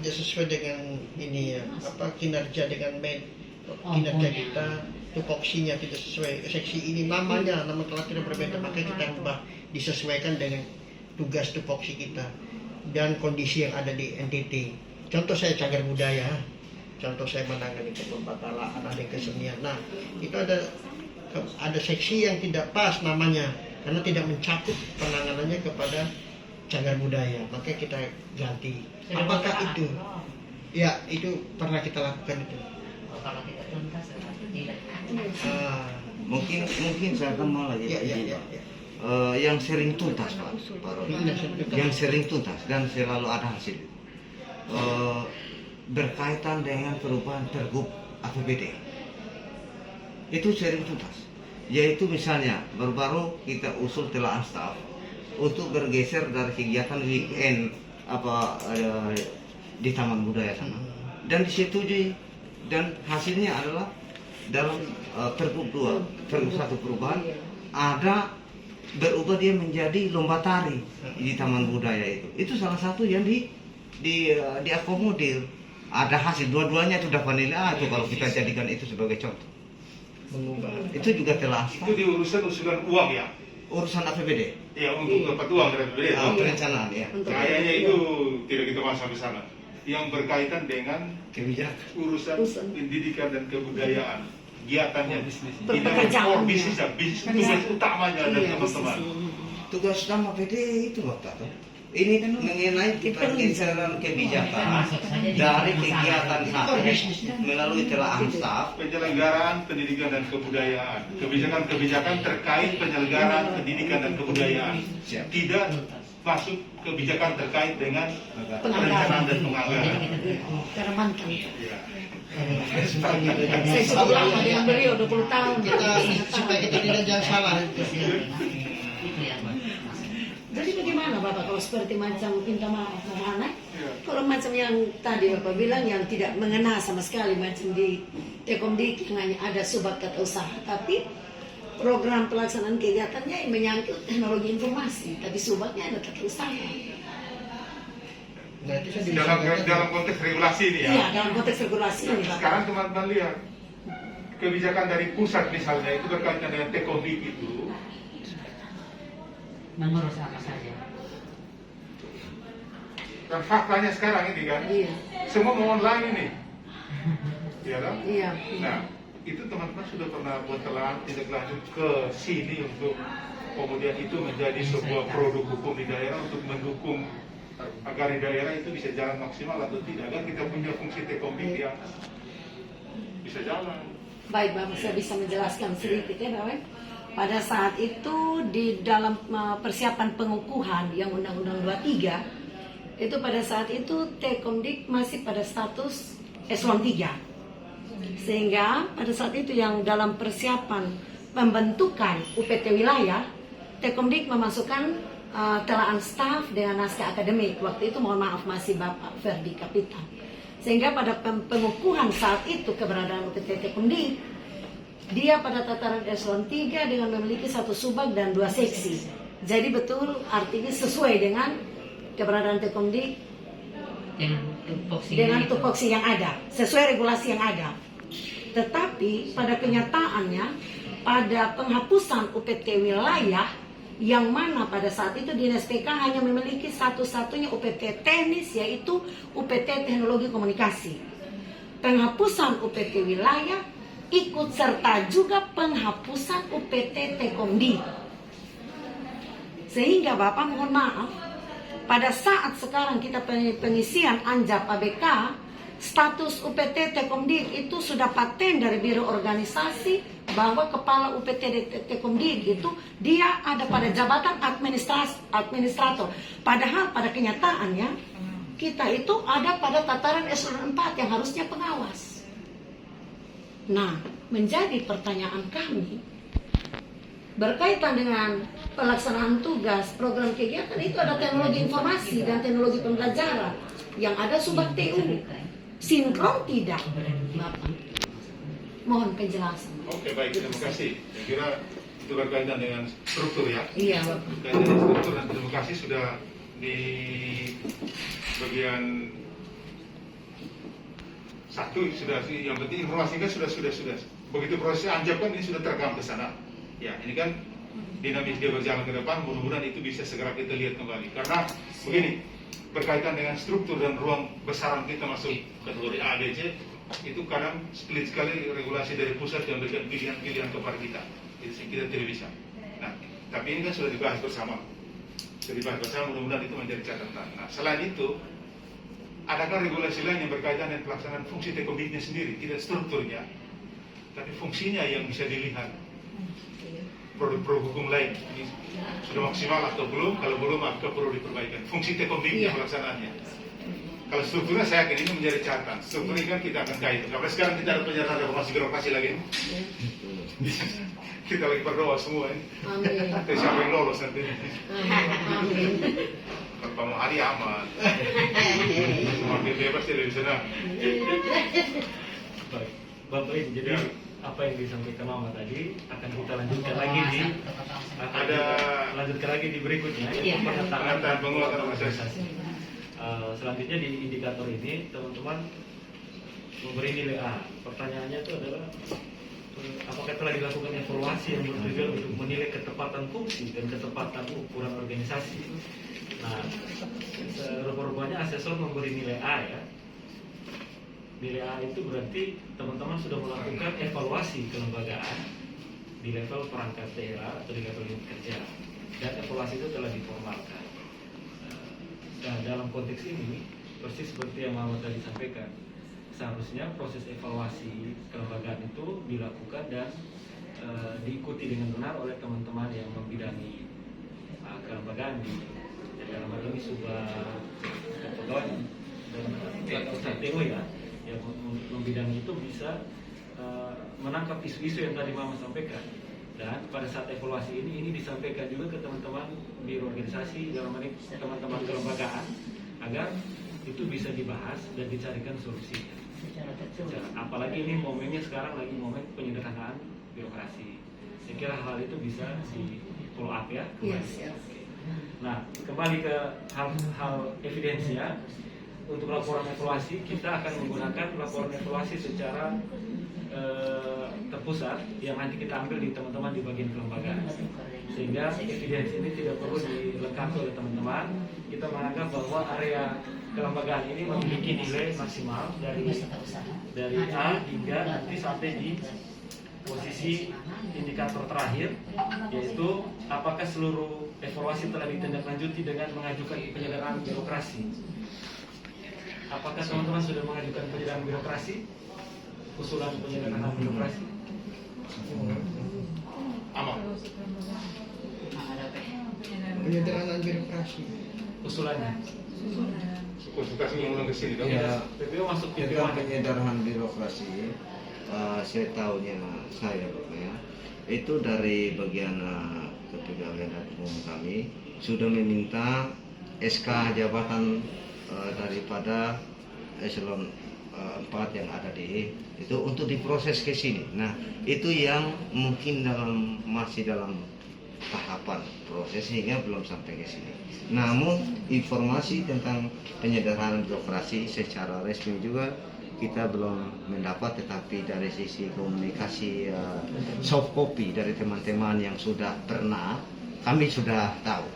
[SPEAKER 6] tidak sesuai dengan ini ya apa kinerja dengan kinerja
[SPEAKER 3] punya.
[SPEAKER 6] kita tupoksinya tidak sesuai seksi ini nama tidak berbeda makanya kita ubah disesuaikan dengan tugas tupoksi kita dan kondisi yang ada di NTT. Contoh saya cagar budaya, contoh saya menangani kepembatalaan ada kesenian. Nah itu ada seksi yang tidak pas namanya karena tidak mencakup penanganannya kepada cagar budaya, makanya kita ganti. Apakah itu? Ya itu pernah kita lakukan itu.
[SPEAKER 3] Kalau tidak tuntas atau tidak.
[SPEAKER 7] mungkin saya akan mau lagi
[SPEAKER 6] Ya.
[SPEAKER 7] yang sering tuntas Pak Rodi. Yang sering tuntas dan selalu ada hasil berkaitan dengan perubahan pergub APBD itu sering tuntas yaitu misalnya baru-baru kita usul telaah staff untuk bergeser dari kegiatan weekend di Taman Budaya sana dan disetujui dan hasilnya adalah dalam pergub 2 pergub 1 perubahan ada berubah dia menjadi lomba tari di Taman Budaya itu salah satu yang diakomodir ada hasil dua-duanya itu dapat nilai A itu kalau kita jadikan itu sebagai contoh
[SPEAKER 6] Mengubah.
[SPEAKER 7] itu juga telah
[SPEAKER 5] Itu di usulan uang ya.
[SPEAKER 7] urusan APBD
[SPEAKER 5] Ya untuk dapat uang dari APBD.
[SPEAKER 7] perencanaan ya
[SPEAKER 5] Kayaknya itu tidak kita bahas sampai sana. Yang berkaitan dengan
[SPEAKER 7] kebijakan
[SPEAKER 5] urusan pendidikan dan kebudayaan, kegiatannya bisnis. Tidak
[SPEAKER 2] Pekerjaan.
[SPEAKER 5] bisnis tugas utamanya dari teman-teman.
[SPEAKER 7] tugas utama PD itu Bapak tuh. Ini kan mengenai pergeseran kebijakan dari kegiatan satu melalui telaah staff
[SPEAKER 5] Penyelenggaraan pendidikan dan kebudayaan, kebijakan-kebijakan terkait penyelenggaraan pendidikan dan kebudayaan, tidak masuk kebijakan terkait dengan perencanaan dan penganggaran.
[SPEAKER 2] Termankan.
[SPEAKER 5] Ya.
[SPEAKER 2] Saya sudah lama dengan beliau 20 tahun.
[SPEAKER 6] Supaya kita tidak jangan salah.
[SPEAKER 2] Jadi bagaimana Bapak kalau seperti macam minta maaf sama anak?
[SPEAKER 5] Ya.
[SPEAKER 2] Kalau macam yang tadi Bapak bilang yang tidak mengena sama sekali macam di Tekomdik yang hanya ada subat kata usaha, tapi
[SPEAKER 8] program pelaksanaan kegiatannya yang menyangkut teknologi informasi, tapi subaknya ada tata usaha.
[SPEAKER 6] Berarti saya
[SPEAKER 5] dalam konteks regulasi ini ya.
[SPEAKER 8] Iya, dalam konteks regulasi ini, Pak.
[SPEAKER 5] Sekarang teman-teman lihat kebijakan dari pusat misalnya itu berkaitan dengan Tekomdik itu
[SPEAKER 3] Mengurus apa saja.
[SPEAKER 5] dan faktanya sekarang ini kan
[SPEAKER 8] Iya.
[SPEAKER 5] semua mau online ini, ya kan?
[SPEAKER 8] Iya.
[SPEAKER 5] Nah itu teman-teman sudah pernah buat telah tindak lanjut ke sini untuk kemudian itu menjadi sebuah produk hukum di daerah untuk mendukung agar di daerah itu bisa jalan maksimal atau tidak, agar kita punya fungsi Tekomdik yang bisa jalan.
[SPEAKER 8] Baik, Bapak, saya bisa menjelaskan sedikit ya, Bapak. Pada saat itu di dalam persiapan pengukuhan yang Undang-Undang 23, itu pada saat itu Tekomdik masih pada status eselon 3. Sehingga pada saat itu yang dalam persiapan pembentukan UPT wilayah, Tekomdik memasukkan telaan staf dengan naskah akademik. Waktu itu mohon maaf masih Bapak Ferdi Kapitan. Sehingga pada pengukuhan saat itu keberadaan UPT Tekomdik, dia pada tataran eselon 3 dengan memiliki 1 subak dan 2 seksi. Jadi betul artinya sesuai dengan keberadaan Tekomdik dengan tupoksi yang ada, sesuai regulasi yang ada. Tetapi pada kenyataannya pada penghapusan UPT wilayah yang mana pada saat itu Dinas PK hanya memiliki satu-satunya UPT teknis, yaitu UPT Teknologi Komunikasi. Penghapusan UPT wilayah ikut serta juga penghapusan UPT Tekomdik. Sehingga Bapak mohon maaf, pada saat sekarang kita pengisian Anjap ABK, status UPT Tekomdik itu sudah paten dari Biro Organisasi bahwa kepala UPT Tekomdik itu dia ada pada jabatan administrator. Padahal pada kenyataannya kita itu ada pada tataran eselon 4 yang harusnya pengawas. Nah, menjadi pertanyaan kami berkaitan dengan pelaksanaan tugas program kegiatan itu ada teknologi informasi dan teknologi pembelajaran yang ada subak TU. Sinkron tidak, Bapak. Mohon penjelasan.
[SPEAKER 5] Oke, baik, terima kasih. Saya kira itu berkaitan dengan struktur ya.
[SPEAKER 8] Iya, Bapak.
[SPEAKER 5] Berkaitan dengan struktur dan terima kasih sudah di bagian satu sudah sih, yang penting informasi kan sudah begitu proses Anjap kan ini sudah terekam ke sana. Ya, ini kan dinamis dia berjalan ke depan, mudah-mudahan itu bisa segera kita lihat kembali. Karena begini, berkaitan dengan struktur dan ruang besaran kita masuk kategori A, B, C, itu kadang split sekali regulasi dari pusat yang memberikan pilihan-pilihan kepada kita. Itu kita tidak bisa. Nah, tapi ini kan sudah dibahas bersama. Sudah dibahas bersama, mudah-mudahan itu menjadi catatan. Nah, selain itu, adakah regulasi lain yang berkaitan dengan pelaksanaan fungsi Tekomdiknya sendiri, tidak strukturnya, tapi fungsinya yang bisa dilihat. Produk-produk hukum lain ini sudah maksimal atau belum? Kalau belum, maka perlu diperbaikan. Fungsi Tekomdiknya pelaksanaannya. Kalau strukturnya saya yakin ini menjadi catatan. Struktur ini kan kita akan kait. Karena sekarang kita ada penyerahan reformasi birokrasi lagi. Kita lagi berdoa semua ini. Amin. Siapa yang lolos nanti?
[SPEAKER 8] Amin.
[SPEAKER 5] Bapak mau hari aman. Semakin bebas dia dari sana.
[SPEAKER 1] Baik, Bapak Ibu, jadi apa yang disampaikan Mama tadi akan kita lanjutkan lagi di berikutnya, yaitu penataan
[SPEAKER 5] penguatan organisasi.
[SPEAKER 1] Selanjutnya di indikator ini teman-teman memberi nilai A. Pertanyaannya itu adalah apakah telah dilakukan evaluasi yang bertujuan untuk menilai ketepatan fungsi dan ketepatan ukuran organisasi. Nah, rupa-rupanya asesor memberi nilai A ya. Nilai A itu berarti teman-teman sudah melakukan evaluasi kelembagaan di level perangkat daerah atau di level unit kerja, dan evaluasi itu telah diformalkan. Nah, dalam konteks ini persis seperti yang Mama tadi sampaikan, seharusnya proses evaluasi kelembagaan itu dilakukan dan diikuti dengan benar oleh teman-teman yang membidangi kelembagaan di dalam hal ini pegawai dan Ustadz TU ya, yang membidangi itu bisa menangkap isu-isu yang tadi Mama sampaikan. Dan pada saat evaluasi ini disampaikan juga ke teman-teman biro organisasi, dalam hal ini teman-teman kelembagaan, agar itu bisa dibahas dan dicarikan solusinya. Apalagi ini momennya sekarang lagi momen penyederhanaan birokrasi. Saya kira hal itu bisa di follow up ya.
[SPEAKER 8] Yes.
[SPEAKER 1] Nah, kembali ke hal evidensia. Untuk laporan evaluasi, kita akan menggunakan laporan evaluasi secara terpusat yang nanti kita ambil di teman-teman di bagian kelembagaan. Sehingga evidensi ini tidak perlu dilengkapi oleh teman-teman. Kita menganggap bahwa area kelembagaan ini memiliki nilai maksimal dari A hingga nanti sampai di posisi indikator terakhir, yaitu apakah seluruh evaluasi telah ditindaklanjuti dengan mengajukan penyederhanaan birokrasi. Apakah teman-teman sudah mengajukan penyederhanaan birokrasi? Usulan penyederhanaan birokrasi?
[SPEAKER 5] Aman.
[SPEAKER 6] Penyederhanaan birokrasi.
[SPEAKER 1] Usulannya?
[SPEAKER 5] Konsultasi ulang ke sini dong.
[SPEAKER 7] Ya,
[SPEAKER 1] PPO masuk PPO
[SPEAKER 7] tentang
[SPEAKER 1] mana?
[SPEAKER 7] penyederhanaan birokrasi, saya tahunya saya Bapak ya, itu dari bagian kepegawaian dan umum kami sudah meminta SK jabatan daripada eselon 4 yang ada itu untuk diproses ke sini. Nah, itu yang mungkin masih dalam tahapan proses sehingga belum sampai ke sini. Namun informasi tentang penyederhanaan birokrasi secara resmi juga kita belum mendapat, tetapi dari sisi komunikasi soft copy dari teman-teman yang sudah pernah kami sudah tahu.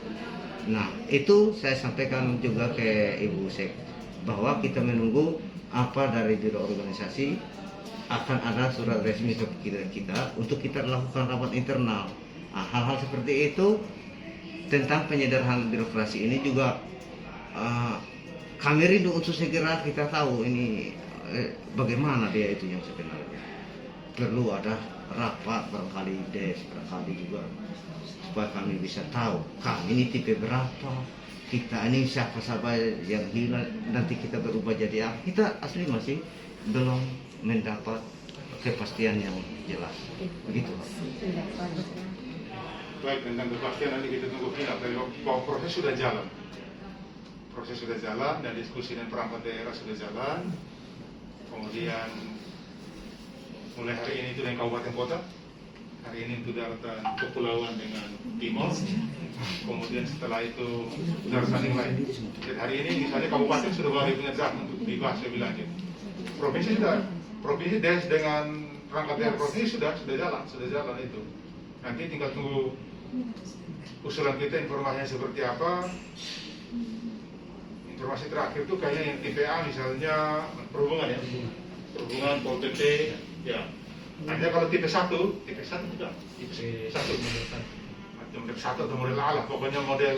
[SPEAKER 7] Nah, itu saya sampaikan juga ke Ibu Sek bahwa kita menunggu apa dari biro organisasi, akan ada surat resmi ke kita untuk kita lakukan rapat internal. Nah, hal-hal seperti itu tentang penyederhanaan birokrasi ini juga kami rindu untuk segera kita tahu ini bagaimana dia itu yang sebenarnya. Perlu ada rapat barangkali barangkali juga supaya kami bisa tahu kami ini tipe berapa, kita ini siapa yang hilang, nanti kita berubah jadi apa. Kita asli masih belum mendapat kepastian yang jelas. Begitu Pak.
[SPEAKER 5] Baik, tentang kepastian nanti kita tunggu final. Bahwa proses sudah jalan. Proses sudah jalan dan diskusi dan perangkat daerah sudah jalan. Kemudian mulai hari ini itu dengan kabupaten kota. Hari ini itu daratan kepulauan dengan Timor. Kemudian setelah itu daratan yang lain. Dan hari ini misalnya kabupaten sudah mulai punya draft untuk dibahas lebih lanjut. Provinsi sudah, provinsi des dengan perangkat daerah provinsi sudah jalan itu. Nanti tinggal tunggu usulan kita, informasinya seperti apa. Informasi terakhir itu kayaknya yang TPA misalnya perhubungan ya, perhubungan, Pol PP, ya. Hanya kalau tipe 1 juga, tipe 1 atau model ala, pokoknya model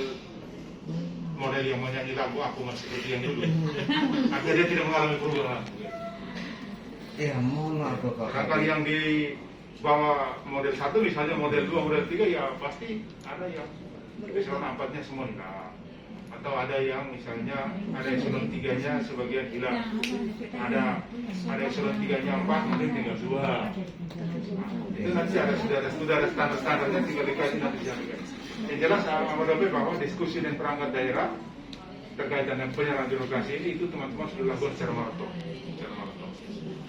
[SPEAKER 5] yang menyanyi lagu aku masih seperti yang dulu. Akhirnya dia tidak mengalami perubahan.
[SPEAKER 7] Ya, mohon maaf Bapak.
[SPEAKER 5] Barangkali yang di bawah model 1 misalnya model 2, model 3 ya pasti ada yang eselon 4-nya semua hilang. Atau ada yang misalnya ada eselon 3-nya sebagian hilang. Ada eselon 3-nya 4, mungkin tinggal 2. Nah, itu nanti sudah ada standar-standarnya, tinggal dikaji nanti disampaikan. Yang jelas Ahmad bahwa diskusi dan perangkat daerah terkait dengan penyerahan birokrasi ini itu teman-teman sudah lakukan secara maraton.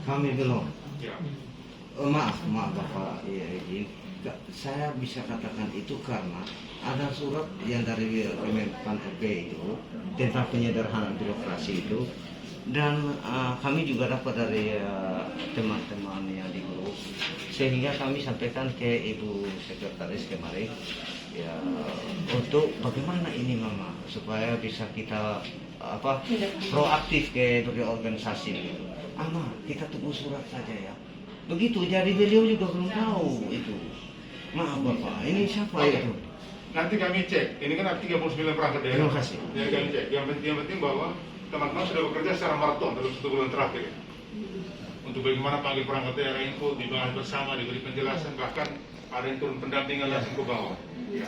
[SPEAKER 7] Kami belum.
[SPEAKER 5] Ya.
[SPEAKER 7] Maaf Bapak, ya izin. Saya bisa katakan itu karena ada surat yang dari Kemenpan RB itu tentang penyederhanaan birokrasi itu, dan kami juga dapat dari teman-teman yang di grup, sehingga kami sampaikan ke Ibu Sekretaris kemarin ya, untuk bagaimana ini Mama supaya bisa kita proaktif ke organisasi gitu. Ama kita tunggu surat saja ya. Begitu, jadi beliau juga belum tahu itu. Maaf Bapak, ini siapa itu?
[SPEAKER 5] Nanti kami cek, ini kan ada 39 perangkat daerah.
[SPEAKER 7] Terima kasih.
[SPEAKER 5] Jadi kami cek, yang penting bahwa teman-teman sudah bekerja secara maraton dalam 1 bulan terakhir ya. Untuk bagaimana panggil perangkat daerah info, dibahas bersama, diberi penjelasan, bahkan ada yang turun pendampingan langsung ke bawah. Ya.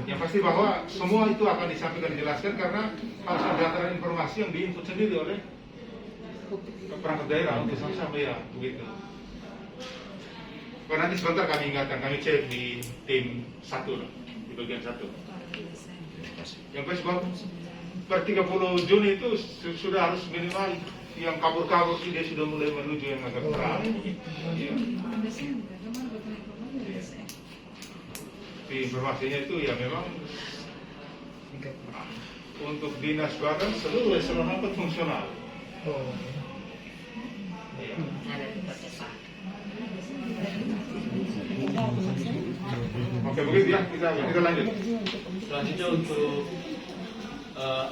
[SPEAKER 5] Yang pasti bahwa semua itu akan disampaikan, dijelaskan karena harus ada antara informasi yang diinput sendiri oleh perangkat daerah untuk sama-sama ya, begitu. Nanti sebentar kami ingatkan, kami cek di tim 1 di bagian 1. Yang pasti bahwa per 30 Juni itu sudah harus minimal yang kabur-kabur dia sudah mulai menuju yang agak terang. Ya. informasinya itu ya memang untuk dinas barang seluruh eselon apa fungsional.
[SPEAKER 6] Oh.
[SPEAKER 3] Ada di proses Pak.
[SPEAKER 5] Oke begitu ya, kita lanjut.
[SPEAKER 1] Selanjutnya untuk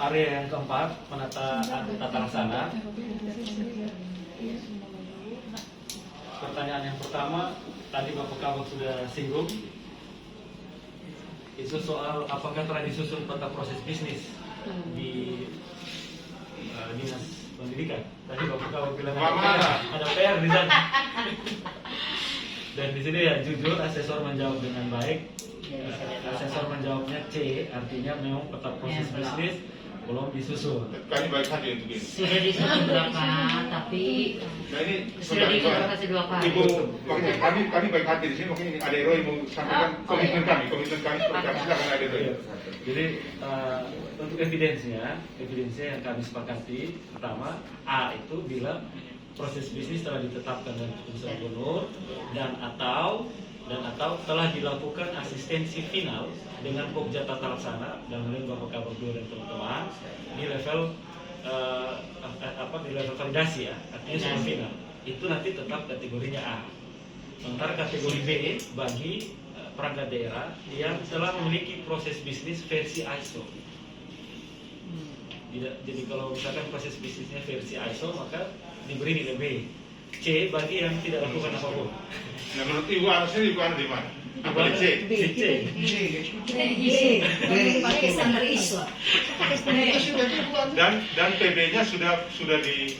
[SPEAKER 1] area yang keempat, penataan tata laksana. Pertanyaan yang pertama, tadi Bapak Kabak sudah singgung, itu soal apakah telah disusun peta proses bisnis di dinas pendidikan. Tadi Bapak Kabak bilang ada PR di sana. Dan di sini ya jujur asesor menjawab dengan baik. Asesor menjawabnya C, artinya memang peta proses bisnis belum disusun.
[SPEAKER 5] Kami baik hati untuk ini.
[SPEAKER 3] Sudah disusun berapa, tapi
[SPEAKER 5] Nah ini
[SPEAKER 3] sudah dikomunikasi 2 kali.
[SPEAKER 5] Ibu, makanya kami baik hati di sini. Makanya ini ada Roy mau sampaikan komitmen kami seperti apa. Silakan ada Roy.
[SPEAKER 1] Jadi untuk evidensinya yang kami sepakati pertama A itu bila proses bisnis telah ditetapkan dengan keputusan gubernur dan atau telah dilakukan asistensi final dengan Pokja Tata Laksana dan oleh Bapak Kabak 2 dan teman-teman di level di level validasi ya, artinya sudah final. Itu nanti tetap kategorinya A. Sementara kategori B bagi perangkat daerah yang telah memiliki proses bisnis versi ISO. Jadi kalau misalkan proses bisnisnya versi ISO maka diberi nilai B. C bagi yang tidak lakukan apapun.
[SPEAKER 5] Nah menurut Ibu harusnya Ibu ada di mana? Apa di C?
[SPEAKER 1] C.
[SPEAKER 8] Pakai standar ISO.
[SPEAKER 5] Dan PB-nya sudah di.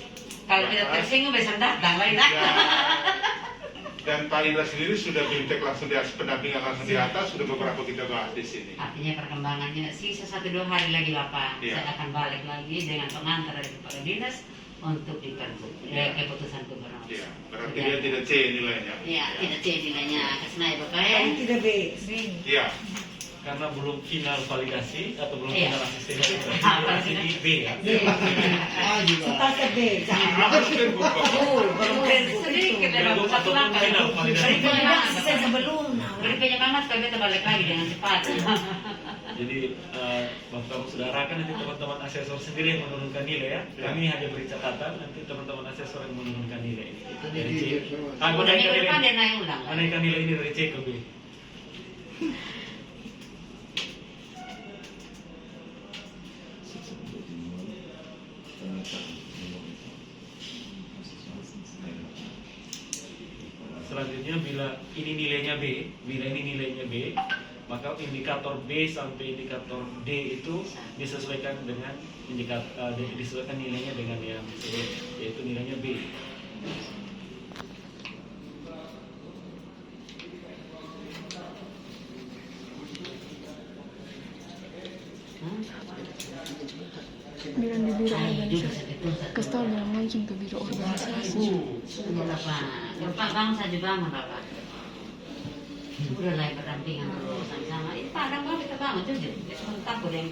[SPEAKER 3] Kalau tidak tersinggung bisa datang lagi.
[SPEAKER 5] Dan Pak Indra sendiri sudah bimtek langsung di atas, pendampingan langsung di atas, sudah beberapa kita bahas di sini.
[SPEAKER 3] Artinya perkembangannya sisa 1-2 hari lagi Bapak.
[SPEAKER 5] Iya.
[SPEAKER 3] Saya akan balik lagi dengan pengantar dari kepala dinas untuk diperbu keputusan gubernur.
[SPEAKER 5] Iya, berarti dia tidak C nilainya.
[SPEAKER 3] Iya, tidak C nilainya. Kesana ya Bapak ya.
[SPEAKER 8] Tidak B.
[SPEAKER 5] Iya.
[SPEAKER 1] Karena belum final validasi atau belum
[SPEAKER 3] Iya.
[SPEAKER 1] final asistensi, berarti di B ya.
[SPEAKER 8] Sepakat B.
[SPEAKER 5] Harus terbuka.
[SPEAKER 3] Sedikit
[SPEAKER 1] Belum
[SPEAKER 3] satu
[SPEAKER 1] ataupun
[SPEAKER 3] langkah.
[SPEAKER 1] final validasi.
[SPEAKER 8] Saya sebelum.
[SPEAKER 3] Berikutnya banget kalau kita balik lagi dengan cepat.
[SPEAKER 1] Jadi Bapak Kabak sudah arahkan nanti teman-teman asesor sendiri yang menurunkan nilai ya. Kami hanya beri catatan, nanti teman-teman asesor yang menurunkan nilai. Dari C.
[SPEAKER 3] Kemudian minggu depan dia naik ulang.
[SPEAKER 1] Menaikkan nilai ini dari C ke B. Selanjutnya bila ini nilainya B, maka indikator B sampai indikator D itu disesuaikan dengan disesuaikan nilainya dengan yang sebelum, yaitu nilainya B.
[SPEAKER 4] Bilang di biro
[SPEAKER 3] Saya juga
[SPEAKER 4] organisasi.
[SPEAKER 3] sakit pusat.
[SPEAKER 4] Kasih bilang langsung ke biro organisasi.
[SPEAKER 3] Bapak bangun saja bangun Bapak. Udah lah berdampingan terus sama-sama. Ini padang banget kita bangun jujur. Dia cuma takut yang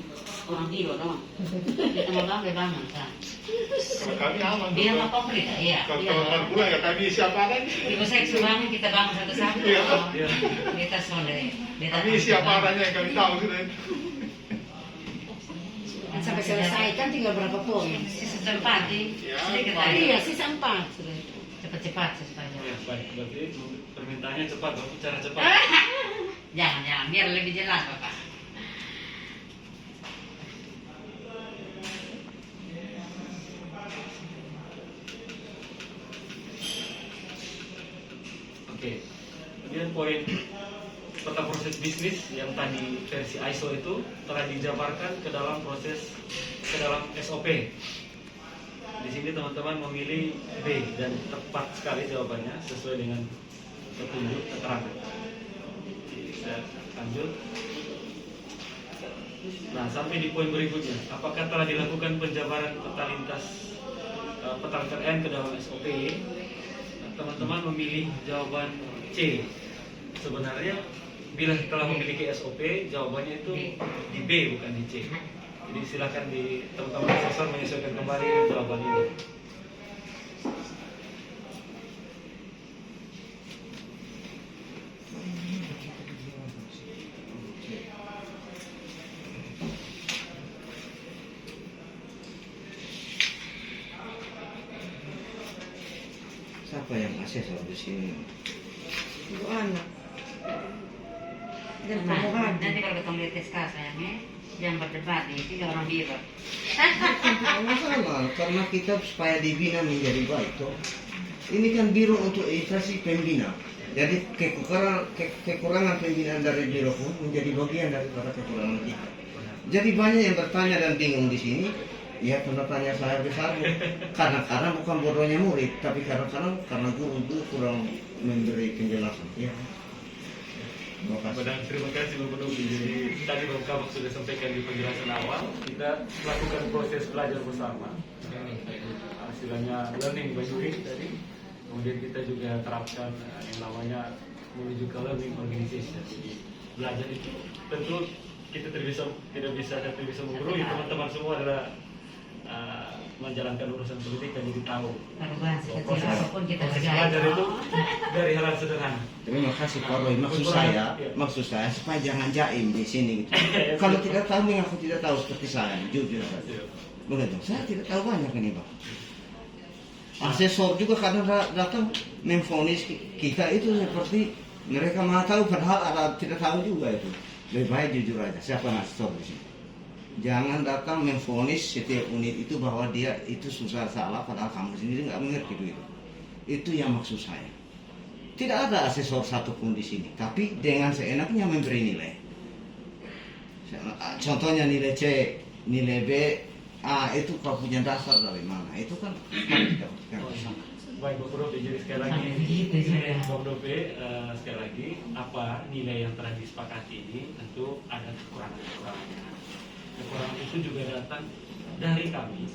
[SPEAKER 3] orang biro dong. Kita mau bangun dia bangun kan.
[SPEAKER 5] Kalau kami aman.
[SPEAKER 3] Dia mau komplit ya.
[SPEAKER 5] Kalau teman pulang ya kami siapa lagi?
[SPEAKER 3] Ibu saya suruh bangun kita bangun satu-satu.
[SPEAKER 5] Iya.
[SPEAKER 3] Kita soleh.
[SPEAKER 5] Kami siapa adanya yang kami tahu sudah.
[SPEAKER 8] Sampai selesai kan tinggal berapa poin?
[SPEAKER 3] Sisa 4 sedikit lagi.
[SPEAKER 8] Iya, sisa 4 sudah.
[SPEAKER 3] Cepat-cepat supaya.
[SPEAKER 1] Ya, baik, berarti permintaannya cepat, Bapak bicara cepat.
[SPEAKER 3] Jangan, biar lebih jelas Bapak.
[SPEAKER 1] Oke. Kemudian poin peta proses bisnis yang tadi versi ISO itu telah dijabarkan ke dalam SOP. Di sini teman-teman memilih B dan tepat sekali jawabannya sesuai dengan petunjuk keterangan. Saya lanjut. Nah, sampai di poin berikutnya, apakah telah dilakukan penjabaran peta lintas peta LKN ke dalam SOP? Teman-teman memilih jawaban C. Sebenarnya bila telah memiliki SOP, jawabannya itu di B bukan di C. Jadi silakan di teman-teman asesor menyesuaikan kembali jawaban ini.
[SPEAKER 7] siapa yang asesor di sini?
[SPEAKER 8] Ibu anak. Dan
[SPEAKER 3] Nah,
[SPEAKER 8] kamu hadir.
[SPEAKER 3] nanti kalau ketemu di TSK sayangnya jangan berdebat nih, 3 orang biro.
[SPEAKER 7] Tidak masalah, karena kita supaya dibina menjadi baik toh. Ini kan biro untuk investasi pembina. Jadi kekurangan pembinaan dari biro pun menjadi bagian daripada kekurangan kita. Jadi banyak yang bertanya dan bingung di sini. Ya pernah tanya saya besar, kadang-kadang bukan bodohnya murid, tapi kadang-kadang karena guru itu kurang memberi penjelasan. Ya. Terima kasih.
[SPEAKER 1] Dan terima kasih Bapak Novi. Jadi tadi Bapak Kabak sudah sampaikan di penjelasan awal, kita lakukan proses belajar bersama. Hasilnya learning by doing tadi. Kemudian kita juga terapkan yang namanya menuju ke learning organization. Jadi belajar itu tentu kita tidak bisa menggurui teman-teman semua adalah menjalankan urusan politik dan jadi tahu
[SPEAKER 3] Perubahan sekecil
[SPEAKER 1] proses
[SPEAKER 3] apapun kita
[SPEAKER 1] proses
[SPEAKER 3] hargai.
[SPEAKER 1] belajar itu dari hal sederhana.
[SPEAKER 7] Terima kasih Pak Roy. Maksud saya supaya jangan jaim di sini. Gitu.
[SPEAKER 1] Iya.
[SPEAKER 7] Kalau tidak tahu, mengaku tidak tahu seperti saya, jujur saja. Begitu. Saya tidak tahu banyak ini Pak. Asesor juga kadang datang memvonis kita itu seperti mereka mau tahu padahal ada tidak tahu juga itu. Lebih baik jujur aja. Siapa asesor di sini? Jangan datang memvonis setiap unit itu bahwa dia itu susah salah padahal kamu sendiri nggak mengerti itu. Itu yang maksud saya. Tidak ada asesor satupun di sini, tapi dengan seenaknya memberi nilai. Contohnya nilai C, nilai B, A itu kau punya dasar dari mana? Itu kan kita bersama.
[SPEAKER 1] Baik Bapak Dope, jadi sekali lagi Bapak Dope, sekali lagi apa nilai yang telah disepakati ini tentu ada kekurangan-kekurangannya. Kekurangan itu juga datang dari kami,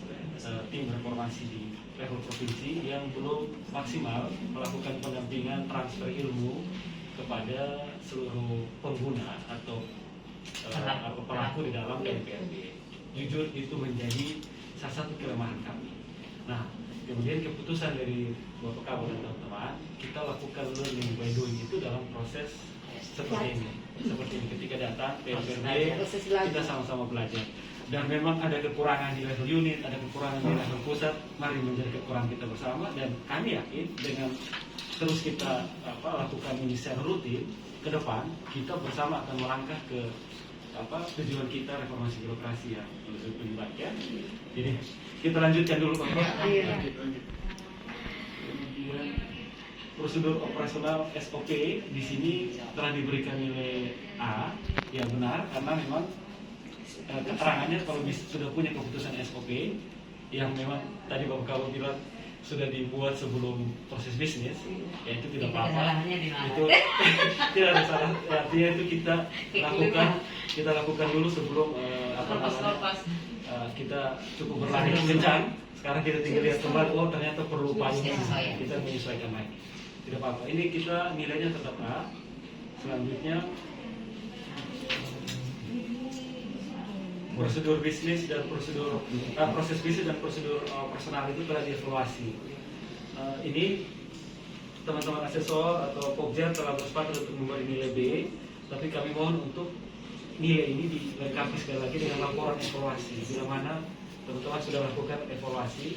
[SPEAKER 1] tim reformasi di level provinsi yang belum maksimal melakukan pendampingan transfer ilmu kepada seluruh pengguna atau pelaku di dalam DPRD. Jujur itu menjadi salah satu kelemahan kami. Nah, kemudian keputusan dari Bapak Kabak dan teman-teman, kita lakukan learning by doing itu dalam proses seperti ini. Seperti ini ketika datang PMPRD, kita sama-sama belajar. Dan memang ada kekurangan di level unit, ada kekurangan di level pusat. Mari menjadi kekurangan kita bersama dan kami yakin dengan terus kita lakukan ini secara rutin ke depan, kita bersama akan melangkah ke tujuan kita reformasi birokrasi yang lebih baik ya. Jadi kita lanjutkan dulu Pak. Kemudian prosedur operasional SOP di sini telah diberikan nilai A yang benar karena memang keterangannya kalau sudah punya keputusan SOP yang memang tadi Bapak Kabak bilang sudah dibuat sebelum proses bisnis, ya itu tidak apa-apa. Itu tidak ada salah. Artinya itu kita lakukan dulu sebelum kita cukup berlari kencang. Sekarang kita tinggal lihat kembali, oh ternyata perlu payung, kita menyesuaikan lagi. Tidak apa-apa. Ini kita nilainya tetap A. Selanjutnya prosedur bisnis dan proses bisnis dan prosedur personal itu telah dievaluasi. Ini teman-teman asesor atau Pokja telah bersepakat untuk memberi nilai B, tapi kami mohon untuk nilai ini dilengkapi sekali lagi dengan laporan evaluasi, bila mana teman-teman sudah melakukan evaluasi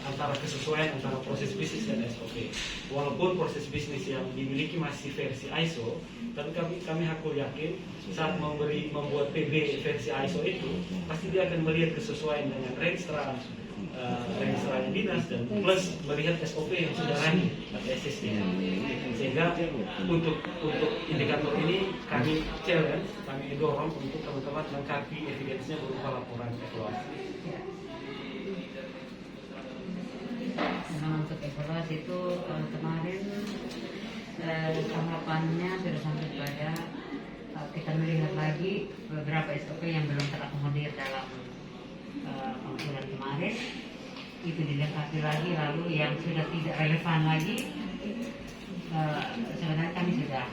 [SPEAKER 1] antara kesesuaian antara proses bisnis dan SOP. Walaupun proses bisnis yang dimiliki masih versi ISO, tapi kami aku yakin saat membuat PB versi ISO itu pasti dia akan melihat kesesuaian dengan registranya dinas dan plus melihat SOP yang sudah running atau SSD. Sehingga untuk indikator ini kami challenge, kami dorong untuk teman-teman lengkapi evidence-nya berupa laporan evaluasi.
[SPEAKER 3] Memang untuk evaluasi itu kemarin tanggapannya sudah sampai pada kita melihat lagi beberapa SOP yang belum terakomodir dalam pengumpulan kemarin, itu dilengkapi lagi, lalu yang sudah tidak relevan lagi sebenarnya kami sudah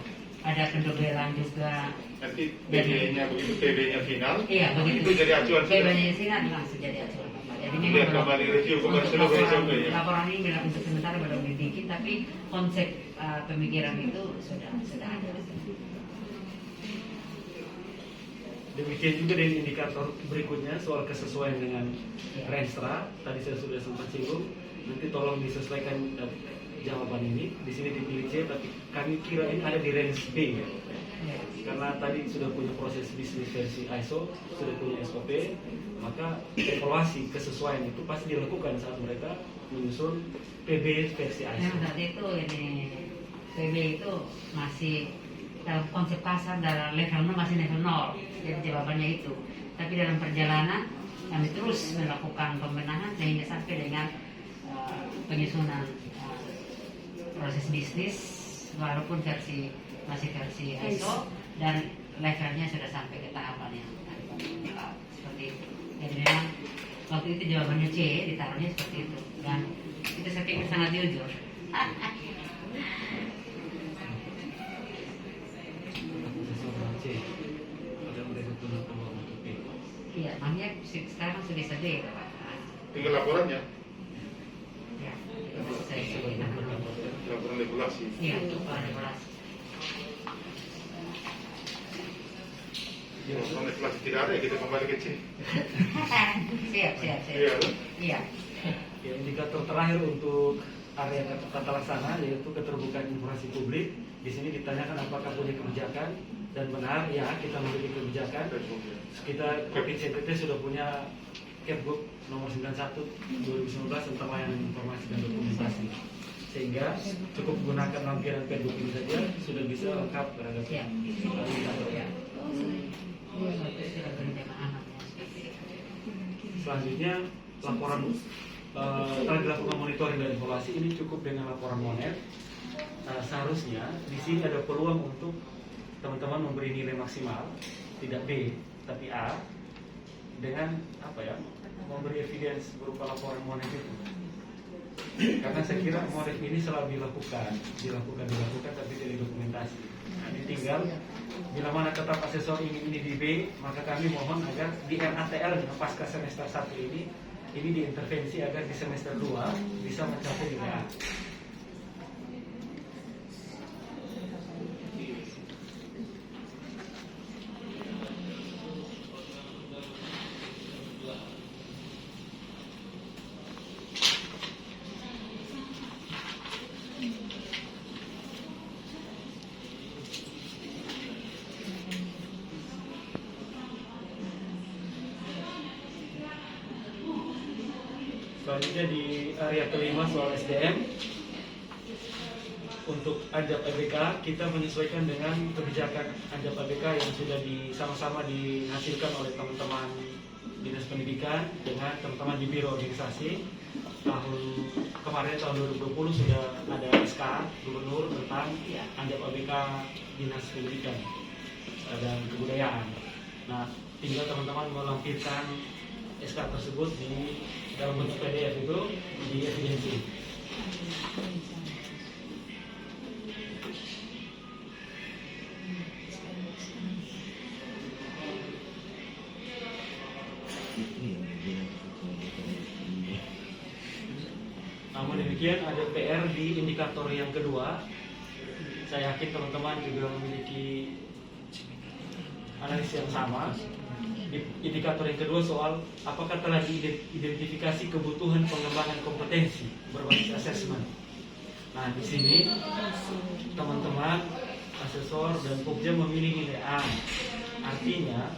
[SPEAKER 3] ada pendobelan juga.
[SPEAKER 5] Nanti PB-nya begitu PB-nya final,
[SPEAKER 3] iya, begitu.
[SPEAKER 5] Itu jadi acuan.
[SPEAKER 3] PB-nya final langsung jadi acuan. Jadi
[SPEAKER 5] Lihat kembali review kembali seluruh SOP ya.
[SPEAKER 3] laporan ini bila untuk sementara belum dibikin, tapi konsep pemikiran itu sudah ada.
[SPEAKER 1] Demikian juga dengan indikator berikutnya soal kesesuaian dengan Renstra. Tadi saya sudah sempat singgung. Nanti tolong disesuaikan jawaban ini. Di sini dipilih C, tapi kami kira ini ada di range B ya. Karena tadi sudah punya proses bisnis versi ISO, sudah punya SOP, maka evaluasi kesesuaian itu pasti dilakukan saat mereka menyusun PB versi ISO.
[SPEAKER 3] Yang tadi itu ini PB itu masih dalam konsep pasar dalam level 0 masih level 0, jadi jawabannya itu. Tapi dalam perjalanan kami terus melakukan pembenahan sehingga sampai dengan penyusunan proses bisnis walaupun masih versi ISO dan levelnya sudah sampai ke tahapan yang seperti itu. Jadi memang waktu itu jawabannya C, ditaruhnya seperti itu dan itu saya pikir sangat jujur. Iya, makanya sekarang sudah saja ya Pak.
[SPEAKER 5] Tinggal laporannya,
[SPEAKER 3] Ya, saya sebutkan.
[SPEAKER 5] laporan regulasi.
[SPEAKER 3] Iya, laporan regulasi.
[SPEAKER 5] Laporan regulasi tidak ada ya, kita kembali ke C.
[SPEAKER 3] Siap.
[SPEAKER 5] Iya.
[SPEAKER 3] Iya.
[SPEAKER 1] Ya, indikator terakhir untuk area tata laksana yaitu keterbukaan informasi publik. Di sini ditanyakan apakah punya kebijakan, dan benar ya, kita memiliki kebijakan. Kita Provinsi NTT sudah punya Kepgub nomor 91 2019 tentang layanan informasi dan dokumentasi, sehingga cukup gunakan lampiran Kepgub ini saja sudah bisa lengkap terhadap indikator. Selanjutnya laporan telah dilakukan monitoring dan evaluasi. Ini cukup dengan laporan monet. Seharusnya di sini ada peluang untuk teman-teman memberi nilai maksimal, tidak B tapi A, dengan memberi evidence berupa laporan monet itu. Karena saya kira monet ini selalu dilakukan tapi tidak dokumentasi. Nah, ini tinggal bila mana tetap asesor ingin ini di B, maka kami mohon agar di RATL pasca semester 1 ini diintervensi agar di semester 2 bisa mencapai nilai A. Selanjutnya di area kelima soal SDM. Untuk Anjap ABK kita menyesuaikan dengan kebijakan Anjap ABK yang sudah sama-sama dihasilkan oleh teman-teman Dinas Pendidikan dengan teman-teman di Biro Organisasi. Kemarin tahun 2020 sudah ada SK Gubernur tentang Anjap ABK Dinas Pendidikan dan Kebudayaan. Nah, tinggal teman-teman melampirkan SK tersebut di dalam bentuk PDF itu di evidensi. Namun demikian ada PR di indikator yang kedua. Saya yakin teman-teman juga memiliki analisis yang sama. Di indikator yang kedua soal apakah telah diidentifikasi kebutuhan pengembangan kompetensi berbasis asesmen. Nah, di sini teman-teman asesor dan Pokja memilih nilai A. Artinya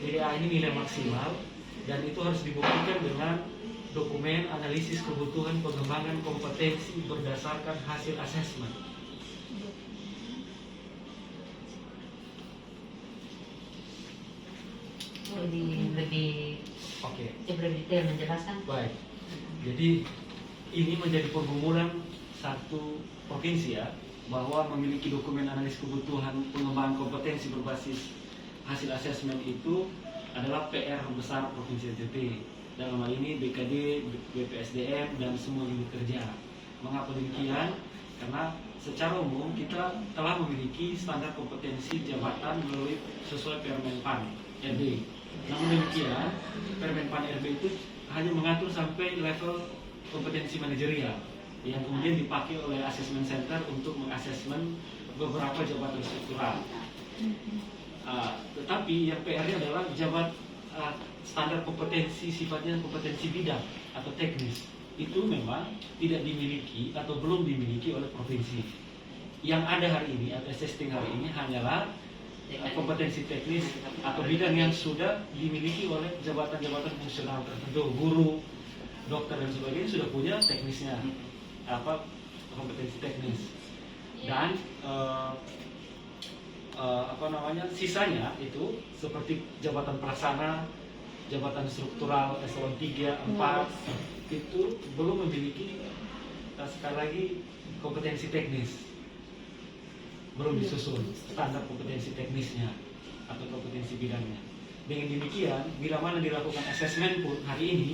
[SPEAKER 1] nilai A ini nilai maksimal dan itu harus dibuktikan dengan dokumen analisis kebutuhan pengembangan kompetensi berdasarkan hasil asesmen.
[SPEAKER 3] Lebih detail menjelaskan.
[SPEAKER 1] Baik. Jadi ini menjadi pergumulan satu provinsi ya, bahwa memiliki dokumen analisis kebutuhan pengembangan kompetensi berbasis hasil asesmen itu adalah PR besar Provinsi NTT. Dalam hal ini BKD, BPSDM dan semua unit kerja. Mengapa demikian? Karena secara umum kita telah memiliki standar kompetensi jabatan melalui sesuai Permen PAN RB. Namun demikian, Permen PAN RB itu hanya mengatur sampai level kompetensi manajerial yang kemudian dipakai oleh assessment center untuk mengasesmen beberapa jabatan struktural. Tetapi yang PR-nya adalah standar kompetensi, sifatnya kompetensi bidang atau teknis, itu memang tidak dimiliki atau belum dimiliki oleh provinsi. Yang ada hari ini atau existing hari ini hanyalah kompetensi teknis atau bidang yang sudah dimiliki oleh jabatan-jabatan fungsional tertentu, guru, dokter dan sebagainya sudah punya teknisnya, kompetensi teknis. Dan sisanya itu seperti jabatan pelaksana, jabatan struktural eselon 3, 4 itu belum memiliki sekali lagi kompetensi teknis, belum disusun standar kompetensi teknisnya atau kompetensi bidangnya. Dengan demikian, bila mana dilakukan asesmen pun hari ini,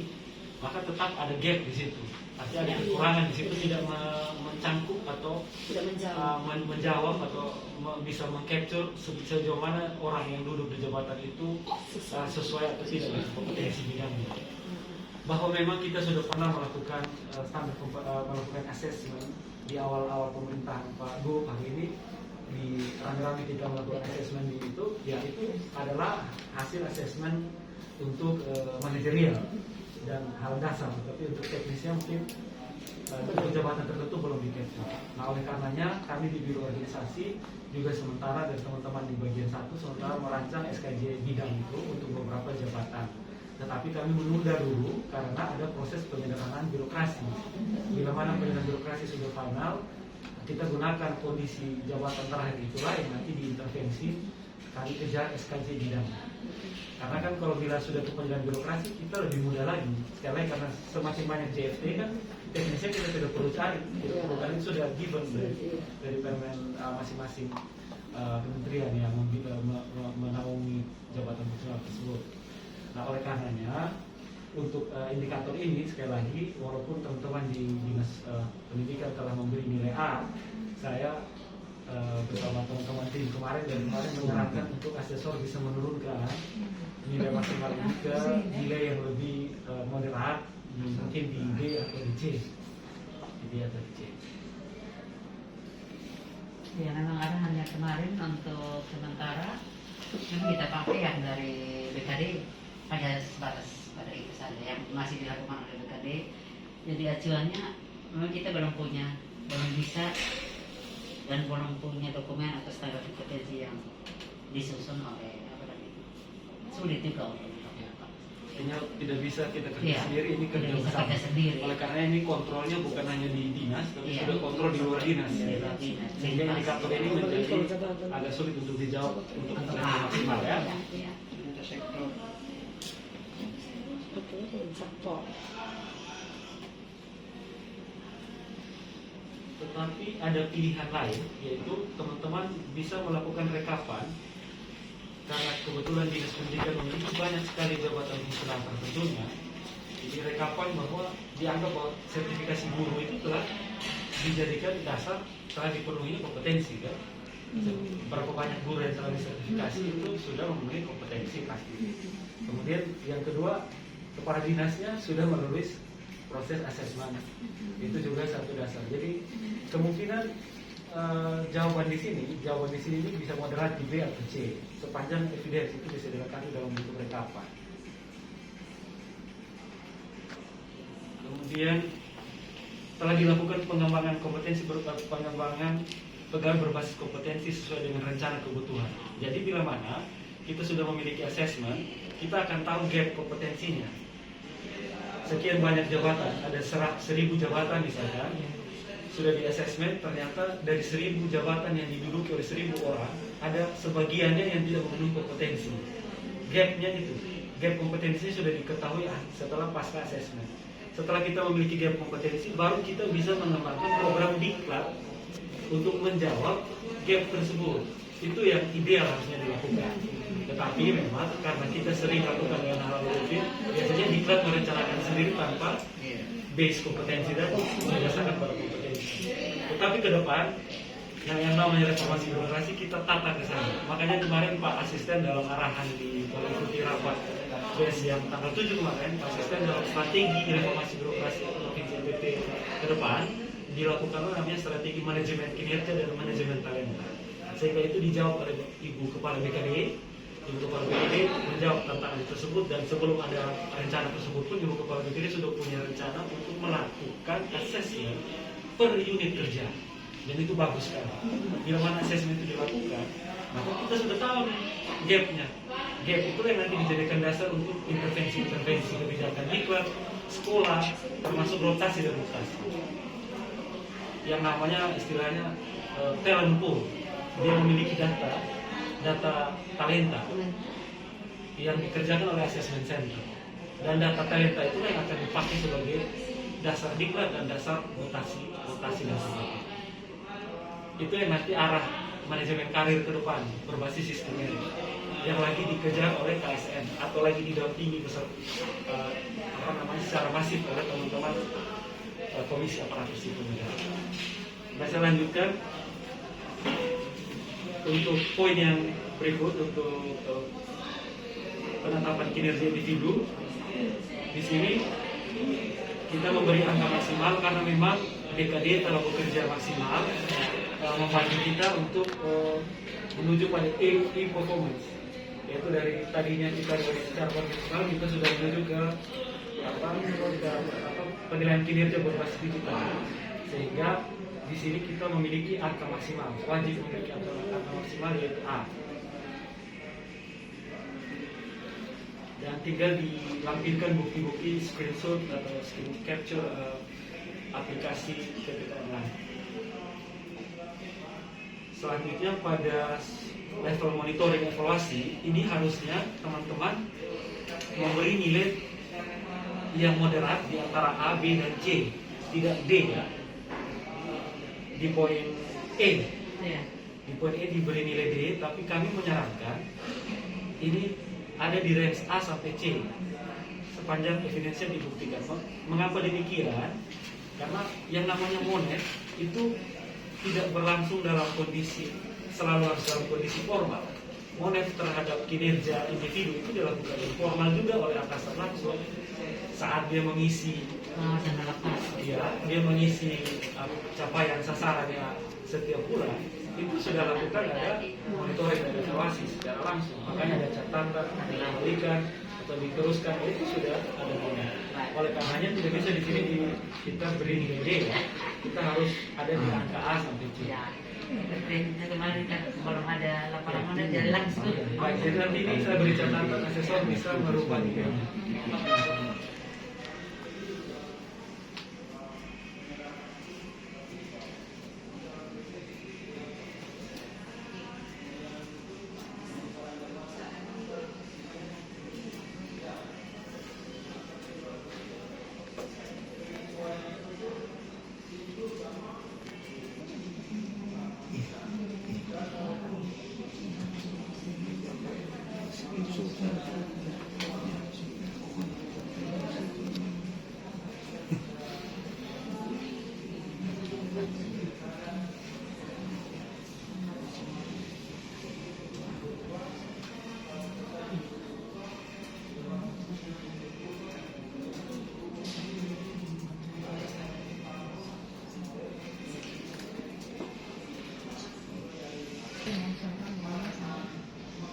[SPEAKER 1] maka tetap ada gap di situ. Pasti ada kekurangan di situ, tidak mencangkup atau menjawab atau bisa mengcapture sejauh mana orang yang duduk di jabatan itu sesuai atau tidak dengan kompetensi bidangnya. Bahwa memang kita sudah pernah melakukan melakukan asesmen di awal-awal pemerintahan Pak Gup. Hari ini di rame-rame kita melakukan asesmen di itu, ya itu adalah hasil asesmen untuk manajerial dan hal dasar, tapi untuk teknisnya mungkin untuk jabatan tertentu belum dicapture. Nah, oleh karenanya kami di Biro Organisasi juga sementara dan teman-teman di bagian 1 sementara merancang SKJ bidang itu untuk beberapa jabatan. Tetapi kami menunda dulu karena ada proses penyederhanaan birokrasi. Bila mana penyederhanaan birokrasi sudah final, kita gunakan kondisi jabatan terakhir itulah yang nanti diintervensi kami kejar SKJ bidang. Karena kan kalau bila sudah ke penyederhanaan birokrasi kita lebih mudah lagi. Sekali lagi karena semakin banyak JFT kan teknisnya kita tidak perlu cari, karena itu sudah given dari permen masing-masing kementerian yang menaungi jabatan fungsional tersebut. Nah, oleh karenanya untuk indikator ini sekali lagi, walaupun teman-teman di Dinas Pendidikan telah memberi nilai A, saya bersama teman-teman tim kemarin menyarankan untuk asesor bisa menurunkan nilai maksimal ini ke nilai yang lebih moderat, mungkin di B atau di C, di B atau di C.
[SPEAKER 3] Ya, memang arahannya kemarin untuk sementara yang kita pakai yang dari BKD pada sebatas pada itu saja yang masih dilakukan oleh BKD. Jadi acuannya memang kita belum bisa dan belum punya dokumen atau standar kompetensi yang disusun oleh sulit juga untuk
[SPEAKER 1] artinya tidak bisa kita kerja sendiri, ini kerja bersama. Oleh karena ini kontrolnya bukan hanya di dinas, tapi sudah kontrol di luar dinas. Sehingga indikator ini menjadi agak sulit untuk dijawab untuk maksimal ya. Tetapi ada pilihan lain, yaitu teman-teman bisa melakukan rekapan. Karena kebetulan Dinas Pendidikan memiliki banyak sekali jabatan fungsional tertentunya, jadi rekapan bahwa dianggap bahwa sertifikasi guru itu telah dijadikan dasar telah dipenuhi kompetensi kan. Berapa banyak guru yang telah disertifikasi itu sudah memenuhi kompetensi pasti. Kemudian yang kedua, kepala dinasnya sudah melalui proses asesmen, itu juga satu dasar. Jadi kemungkinan jawaban di sini ini bisa moderat di B atau C sepanjang evidence itu bisa dilengkapi dalam bentuk rekapan. Kemudian telah dilakukan pengembangan kompetensi pengembangan pegawai berbasis kompetensi sesuai dengan rencana kebutuhan. Jadi bila mana kita sudah memiliki assessment, kita akan tahu gap kompetensinya. Sekian banyak jabatan, ada 1.000 jabatan misalkan, sudah di assessment, ternyata dari 1.000 jabatan yang diduduki oleh 1.000 orang, ada sebagiannya yang tidak memenuhi kompetensi. Gapnya itu, gap kompetensinya sudah diketahui setelah pasca assessment. Setelah kita memiliki gap kompetensi, baru kita bisa mengembangkan program diklat untuk menjawab gap tersebut. Itu yang ideal harusnya dilakukan. Tetapi memang karena kita sering lakukan dengan hal rutin, biasanya diklat merencanakan sendiri tanpa base kompetensi dan berdasarkan pada kompetensi. Tetapi ke depan yang namanya reformasi birokrasi kita tata ke sana. Makanya kemarin Pak Asisten dalam arahan di mengikuti rapat BES yang tanggal 7 kemarin, Pak Asisten dalam strategi reformasi birokrasi Provinsi NTT ke depan dilakukan namanya strategi manajemen kinerja dan manajemen talenta. sehingga itu dijawab oleh Ibu Kepala BKD. Ibu Kepala BKD menjawab tentang hal tersebut, dan sebelum ada rencana tersebut pun Ibu Kepala BKD sudah punya rencana untuk melakukan asesmen per unit kerja, dan itu bagus sekali. Bila mana asesmen itu dilakukan, maka kita sudah tahu nih gapnya. Gap itu yang nanti dijadikan dasar untuk intervensi kebijakan diklat, sekolah, termasuk rotasi dan mutasi. Yang namanya istilahnya talent pool. Dia memiliki data talenta yang dikerjakan oleh assessment center, dan data talenta itu yang akan dipakai sebagai dasar diklat dan dasar rotasi dan sebagainya. Itu yang nanti arah manajemen karir ke depan berbasis sistem ini, yang lagi dikejar oleh KSN atau lagi didampingi secara masif oleh teman-teman Komisi Aparatur Sipil Negara. Saya lanjutkan untuk poin yang berikut, untuk penetapan kinerja individu. Di sini kita memberi angka maksimal karena memang BKD telah bekerja maksimal membantu kita untuk menuju pada e-performance, yaitu dari tadinya kita secara konvensional kita sudah menuju ke penilaian kinerja berbasis digital, sehingga di sini kita memiliki angka maksimal, wajib memiliki angka maksimal yaitu A. Dan tinggal dilampirkan bukti-bukti screenshot atau screen capture aplikasi TPP online. Selanjutnya pada level monitoring evaluasi, ini harusnya teman-teman memberi nilai yang moderat di antara A, B, dan C, tidak D ya. Di poin E, di poin E diberi nilai D, tapi kami menyarankan ini ada di range A sampai C sepanjang evidensinya dibuktikan. Mengapa demikian? Karena yang namanya monet itu tidak berlangsung dalam kondisi selalu harus dalam kondisi formal. Monet terhadap kinerja individu itu dilakukan informal juga oleh atasan langsung saat dia mengisi dia mengisi capaian sasarannya setiap bulan. Itu sudah lakukan ada monitoring dan evaluasi secara langsung. Makanya ada catatan, dikembalikan atau diteruskan, itu sudah ada monet. Oleh karenanya tidak bisa di sini kita beri nilai D ya. Kita harus ada di angka A sampai C.
[SPEAKER 3] Kemarin kan belum ada laporan monet jadi langsung.
[SPEAKER 1] Baik, jadi nanti ini saya beri catatan, asesor bisa merubah nilainya.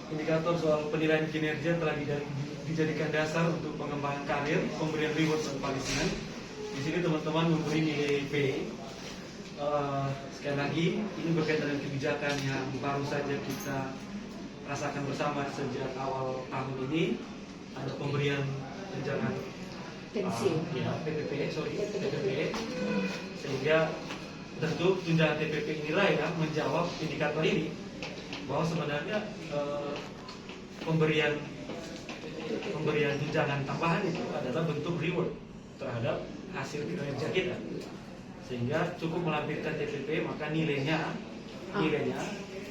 [SPEAKER 1] Indikator soal penilaian kinerja telah dijadikan dasar untuk pengembangan karir, pemberian reward dan punishment. Di sini teman-teman memberi nilai B. Sekali lagi, ini berkaitan dengan kebijakan yang baru saja kita rasakan bersama sejak awal tahun ini. Ada pemberian tunjangan TPP, sehingga tentu tunjangan TPP inilah yang menjawab indikator ini, bahwa sebenarnya pemberian tunjangan tambahan itu adalah bentuk reward terhadap hasil kinerja kita, sehingga cukup melampirkan TPP maka nilainya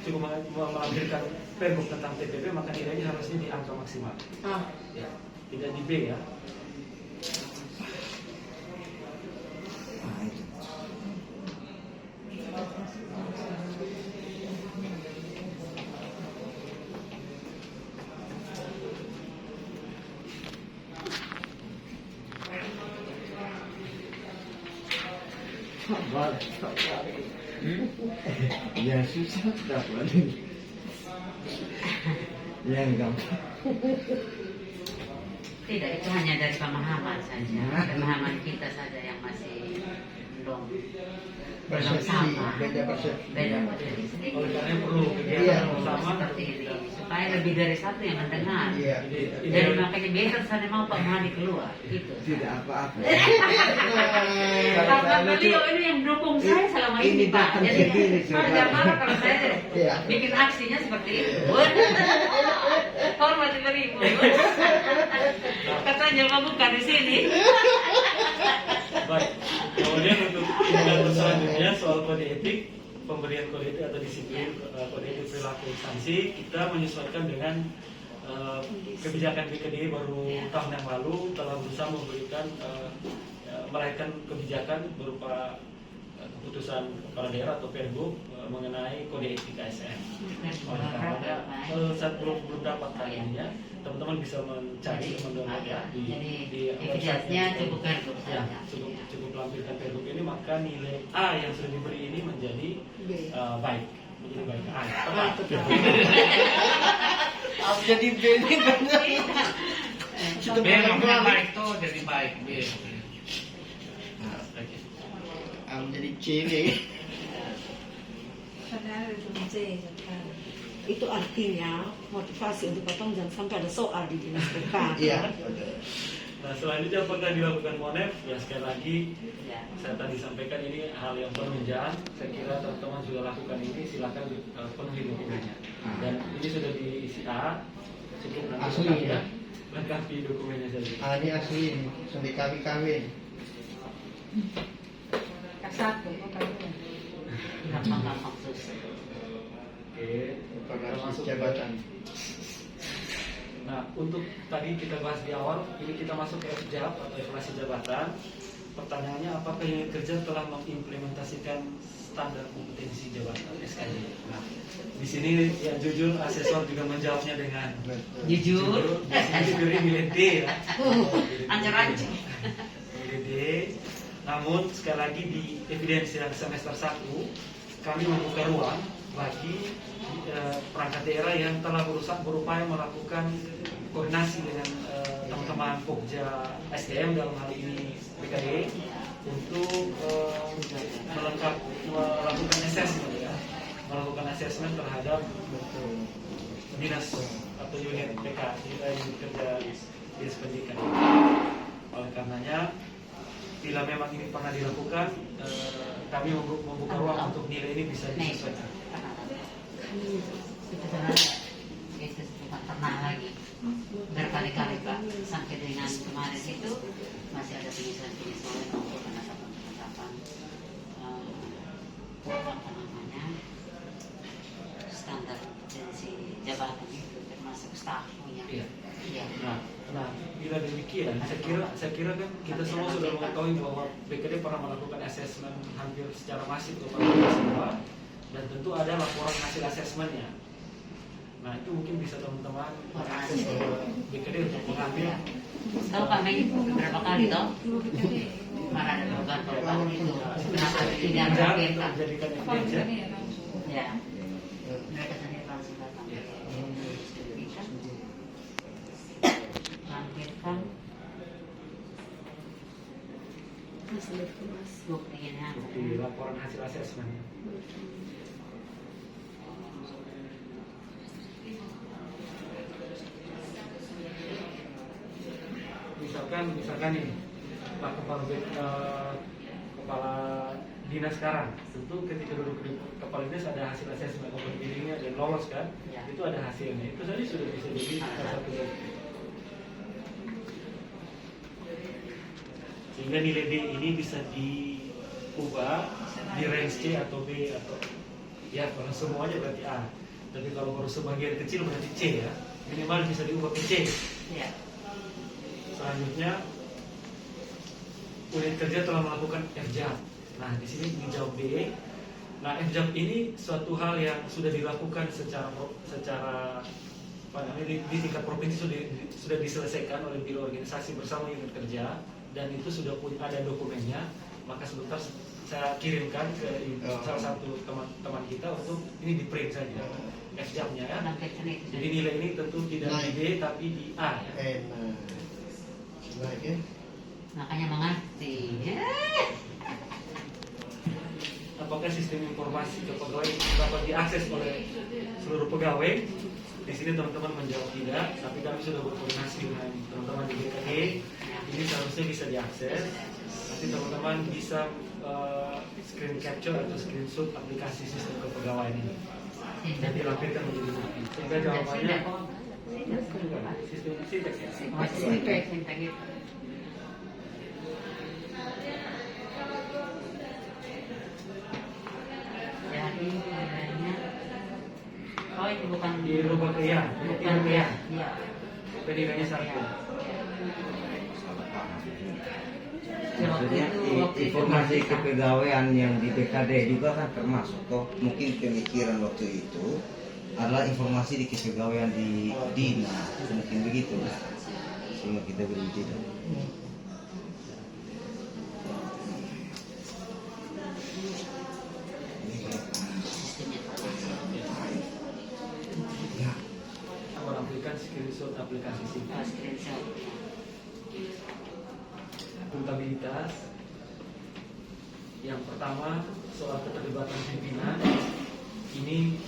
[SPEAKER 1] cukup melampirkan pergub tentang TPP maka nilainya harusnya di angka maksimal, ya, tidak di B ya.
[SPEAKER 7] Yang susah dapat. Yang gampang.
[SPEAKER 3] Tidak, itu hanya dari pemahaman saja. Pemahaman kita saja yang masih belum
[SPEAKER 6] Persepsi,
[SPEAKER 3] sama.
[SPEAKER 6] beda persepsi.
[SPEAKER 3] Beda persepsi sedikit.
[SPEAKER 1] Oleh karena perlu kegiatan
[SPEAKER 6] Iya.
[SPEAKER 1] bersama.
[SPEAKER 3] Seperti ini, supaya lebih dari satu yang mendengar.
[SPEAKER 6] Iya.
[SPEAKER 3] Jadi makanya besok saya mau Pak Mahadi keluar, gitu.
[SPEAKER 7] Tidak apa-apa.
[SPEAKER 3] Karena beliau ini yang dukung saya selama ini, Pak.
[SPEAKER 7] datang
[SPEAKER 3] Jadi
[SPEAKER 7] sendiri,
[SPEAKER 3] Pak jangan marah kalau saya
[SPEAKER 6] Iya.
[SPEAKER 3] bikin aksinya seperti itu. Hormat beribu. Katanya mau buka di sini.
[SPEAKER 1] Baik. Kemudian untuk indikator selanjutnya soal kode etik, pemberian kode etik atau disiplin kode etik perilaku instansi, kita menyesuaikan dengan kebijakan BKD baru tahun yang lalu telah berusaha memberikan melahirkan kebijakan berupa keputusan kepala daerah atau Pergub mengenai kode etik ASN. Oleh karena saat belum dapat kayaknya, teman-teman bisa mencari mendownload ya
[SPEAKER 3] Jadi evidence-nya cukup Pergub
[SPEAKER 1] ya,
[SPEAKER 3] saja.
[SPEAKER 1] cukup lampirkan Pergub ini, maka nilai A yang sudah diberi ini menjadi baik, menjadi baik A. Tepat.
[SPEAKER 6] Jadi B ini benar. Sudah
[SPEAKER 9] namanya baik tuh jadi baik B.
[SPEAKER 6] Jadi C nih.
[SPEAKER 8] Itu artinya motivasi untuk potong jangan sampai ada soal di dinas PK.
[SPEAKER 6] Iya.
[SPEAKER 1] Nah, selanjutnya apakah dilakukan monef? Ya sekali lagi
[SPEAKER 3] Ya.
[SPEAKER 1] saya tadi sampaikan ini hal yang penunjang. Saya kira teman-teman sudah lakukan ini, silakan penuhi dokumennya. Dan ini sudah diisi A, cukup nanti
[SPEAKER 6] Asli,
[SPEAKER 1] lengkapi
[SPEAKER 6] ya?
[SPEAKER 1] lengkapi dokumennya saja.
[SPEAKER 6] Ini asli ini, sudah kawin.
[SPEAKER 2] K1, pokoknya.
[SPEAKER 3] Gampang-gampang susah.
[SPEAKER 1] Oke, kita masuk ke
[SPEAKER 6] Jabatan.
[SPEAKER 1] Nah, untuk tadi kita bahas di awal, ini kita masuk ke FJAB atau evaluasi jabatan. Pertanyaannya, apakah unit kerja telah mengimplementasikan standar kompetensi jabatan SKJ? Nah, di sini ya jujur asesor juga menjawabnya dengan
[SPEAKER 3] Jujur.
[SPEAKER 1] jujur ini D ya.
[SPEAKER 3] Ancer-ancer.
[SPEAKER 1] Nilai D. Namun sekali lagi di evidensi yang semester 1 kami membuka ruang bagi perangkat daerah yang telah berupaya melakukan koordinasi dengan teman-teman Pokja SDM dalam hal ini BKD untuk melakukan assessment ya, melakukan assessment terhadap dinas atau unit PK, unit kerja dinas pendidikan. Oleh karenanya, bila memang ini pernah dilakukan, kami membuka ruang untuk nilai ini bisa disesuaikan.
[SPEAKER 3] Itu sebenarnya itu bukan pernah lagi berkali-kali Pak, sampai dengan kemarin itu masih ada penyesuaian untuk penetapan apa namanya standar kompetensi jabatan itu termasuk staf punya. Iya.
[SPEAKER 1] Nah, bila demikian, saya kira kan kita semua sudah mengetahui bahwa BKD pernah melakukan asesmen hampir secara masif kepada kita semua, dan tentu ada laporan hasil asesmennya. Nah, itu mungkin bisa teman-teman mengakses ke BKD untuk mengambil.
[SPEAKER 3] Tahu Pak Mei berapa kali toh? Mana ada perubahan itu? Kenapa tidak melampirkan?
[SPEAKER 1] Menjadikan evidence ya.
[SPEAKER 3] Ya. Mereka sendiri langsung datang. Lampirkan buktinya.
[SPEAKER 1] Bukti laporan hasil asesmen. Misalkan nih Pak kepala dinas sekarang, tentu ketika duduk di kepala dinas ada hasil asesmen open biddingnya dan lolos kan,
[SPEAKER 3] Ya.
[SPEAKER 1] itu ada hasilnya, itu tadi sudah bisa jadi salah satu bukti. Sehingga nilai D ini bisa diubah di range C atau B atau ya kalau semuanya berarti A, tapi kalau baru sebagian kecil berarti C ya, minimal bisa diubah ke C.
[SPEAKER 3] Ya.
[SPEAKER 1] Selanjutnya, unit kerja telah melakukan FJAB. Nah, di sini dijawab B. Nah, FJAB ini suatu hal yang sudah dilakukan secara di tingkat provinsi sudah diselesaikan oleh Biro Organisasi bersama unit kerja, dan itu sudah ada dokumennya. Maka sebentar saya kirimkan ke salah satu teman kita untuk ini di print saja FJAP-nya ya.
[SPEAKER 3] Lampirkan itu.
[SPEAKER 1] Jadi nilai ini tentu tidak di B tapi di A ya.
[SPEAKER 6] Baik ya.
[SPEAKER 3] Makanya mengerti.
[SPEAKER 1] Apakah sistem informasi kepegawaian dapat diakses oleh seluruh pegawai? Di sini teman-teman menjawab tidak, tapi kami sudah berkoordinasi dengan teman-teman di BKD. Ini seharusnya bisa diakses. Nanti teman-teman bisa screen capture atau screenshot aplikasi sistem kepegawaian ini dan dilampirkan menjadi bukti. Sehingga jawabannya sistem sintek ya.
[SPEAKER 3] Sintek itu. Jadi nilainya, oh itu bukan
[SPEAKER 1] Dirubah ke ya,
[SPEAKER 3] bukan ya. Iya.
[SPEAKER 1] nilainya 1.
[SPEAKER 7] Maksudnya informasi kepegawaian yang di BKD juga kan termasuk toh, mungkin pemikiran waktu itu adalah informasi di kepegawaian di dinas, mungkin begitu sehingga kita belum tidak.
[SPEAKER 1] Menampilkan screenshot aplikasi
[SPEAKER 3] Oh, screenshot.
[SPEAKER 1] akuntabilitas. Yang pertama soal keterlibatan pimpinan. Ini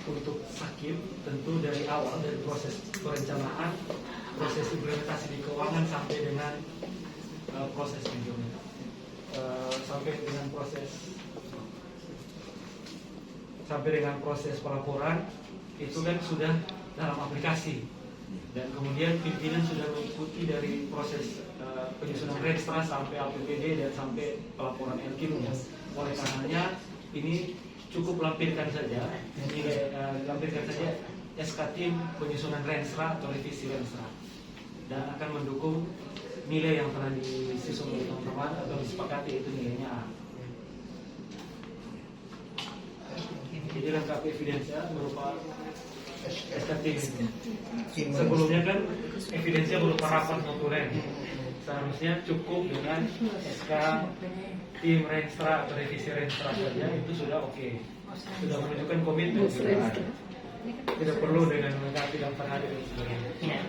[SPEAKER 1] untuk sakit tentu dari awal, dari proses perencanaan, proses implementasi di keuangan sampai dengan proses manajemen, sampai dengan proses pelaporan itu kan sudah dalam aplikasi, dan kemudian pimpinan sudah mengikuti dari proses penyusunan rekstra sampai APBD dan sampai pelaporan LQ-nya. Oleh karenanya ini cukup lampirkan saja SK tim penyusunan renstra atau revisi renstra, dan akan mendukung nilai yang telah disusun oleh teman-teman atau disepakati, itu nilainya A. Jadi lengkap evidensia berupa SK tim. Sebelumnya kan evidensia berupa rapat notulen. Seharusnya cukup dengan SK tim renstra atau revisi renstra saja, itu sudah oke. Sudah menunjukkan komitmen sudah ada. Tidak perlu dengan melengkapi daftar hadir dan sebagainya.
[SPEAKER 3] Ya.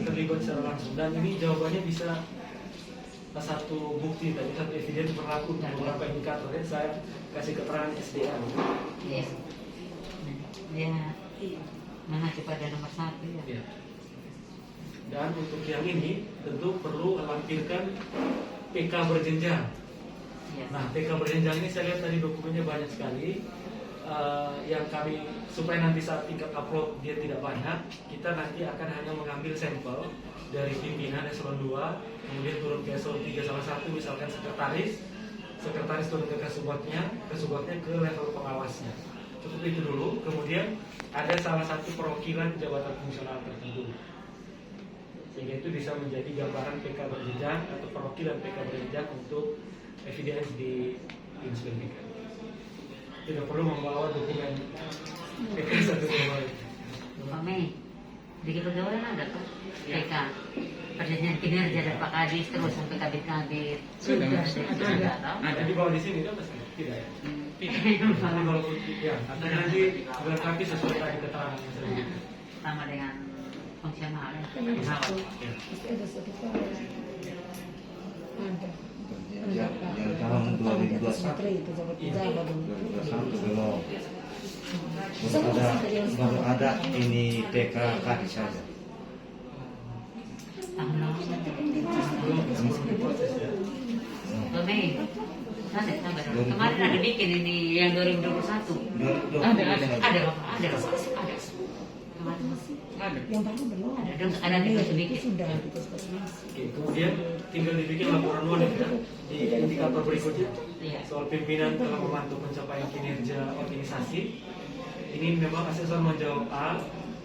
[SPEAKER 1] Terlibat secara langsung, dan ini jawabannya bisa satu bukti tadi, satu evidence berlaku untuk beberapa indikator ya. Saya kasih keterangan SDA.
[SPEAKER 3] Iya. Dia mengacu pada nomor 1 ya.
[SPEAKER 1] Ya. Dan untuk yang ini tentu perlu lampirkan PK berjenjang.
[SPEAKER 3] Iya.
[SPEAKER 1] Nah, PK berjenjang ini saya lihat tadi dokumennya banyak sekali. Yang kami, supaya nanti saat tingkat upload dia tidak banyak, kita nanti akan hanya mengambil sampel dari pimpinan eselon 2, kemudian turun ke eselon 3 salah satu, misalkan sekretaris turun ke kasubagnya ke level pengawasnya. Cukup itu dulu, kemudian ada salah satu perwakilan jabatan fungsional tertentu, sehingga itu bisa menjadi gambaran PK berjenjang atau perwakilan PK berjenjang untuk evidence di Dinas. Tidak perlu membawa dokumen PK satu pegawai.
[SPEAKER 3] Pak Mei, di kepegawaian ada tuh PK perjanjian kinerja dan Pak Kadis terus sampai kabit-kabit.
[SPEAKER 2] Sudah.
[SPEAKER 1] Ada di bawah di sini kan mas? Tidak ya? Tidak. Kalau ya, atau nanti dilengkapi sesuai tadi keterangan yang saya berikan.
[SPEAKER 3] Sama dengan fungsional ya.
[SPEAKER 7] Yang tahun 2021 belum ada ini PK kaki saja.
[SPEAKER 3] Tahun lalu.
[SPEAKER 1] Belum diproses ya.
[SPEAKER 3] Pak Mei, sabar. Kemarin ada bikin ini yang 2021. Ada.
[SPEAKER 8] Yang baru belum.
[SPEAKER 3] Ada sedikit.
[SPEAKER 8] Sudah.
[SPEAKER 1] Oke, kemudian tinggal dibikin laporan monet ya di indikator berikutnya.
[SPEAKER 3] Iya.
[SPEAKER 1] Soal pimpinan telah membantu pencapaian kinerja organisasi. Ini memang asesor menjawab A.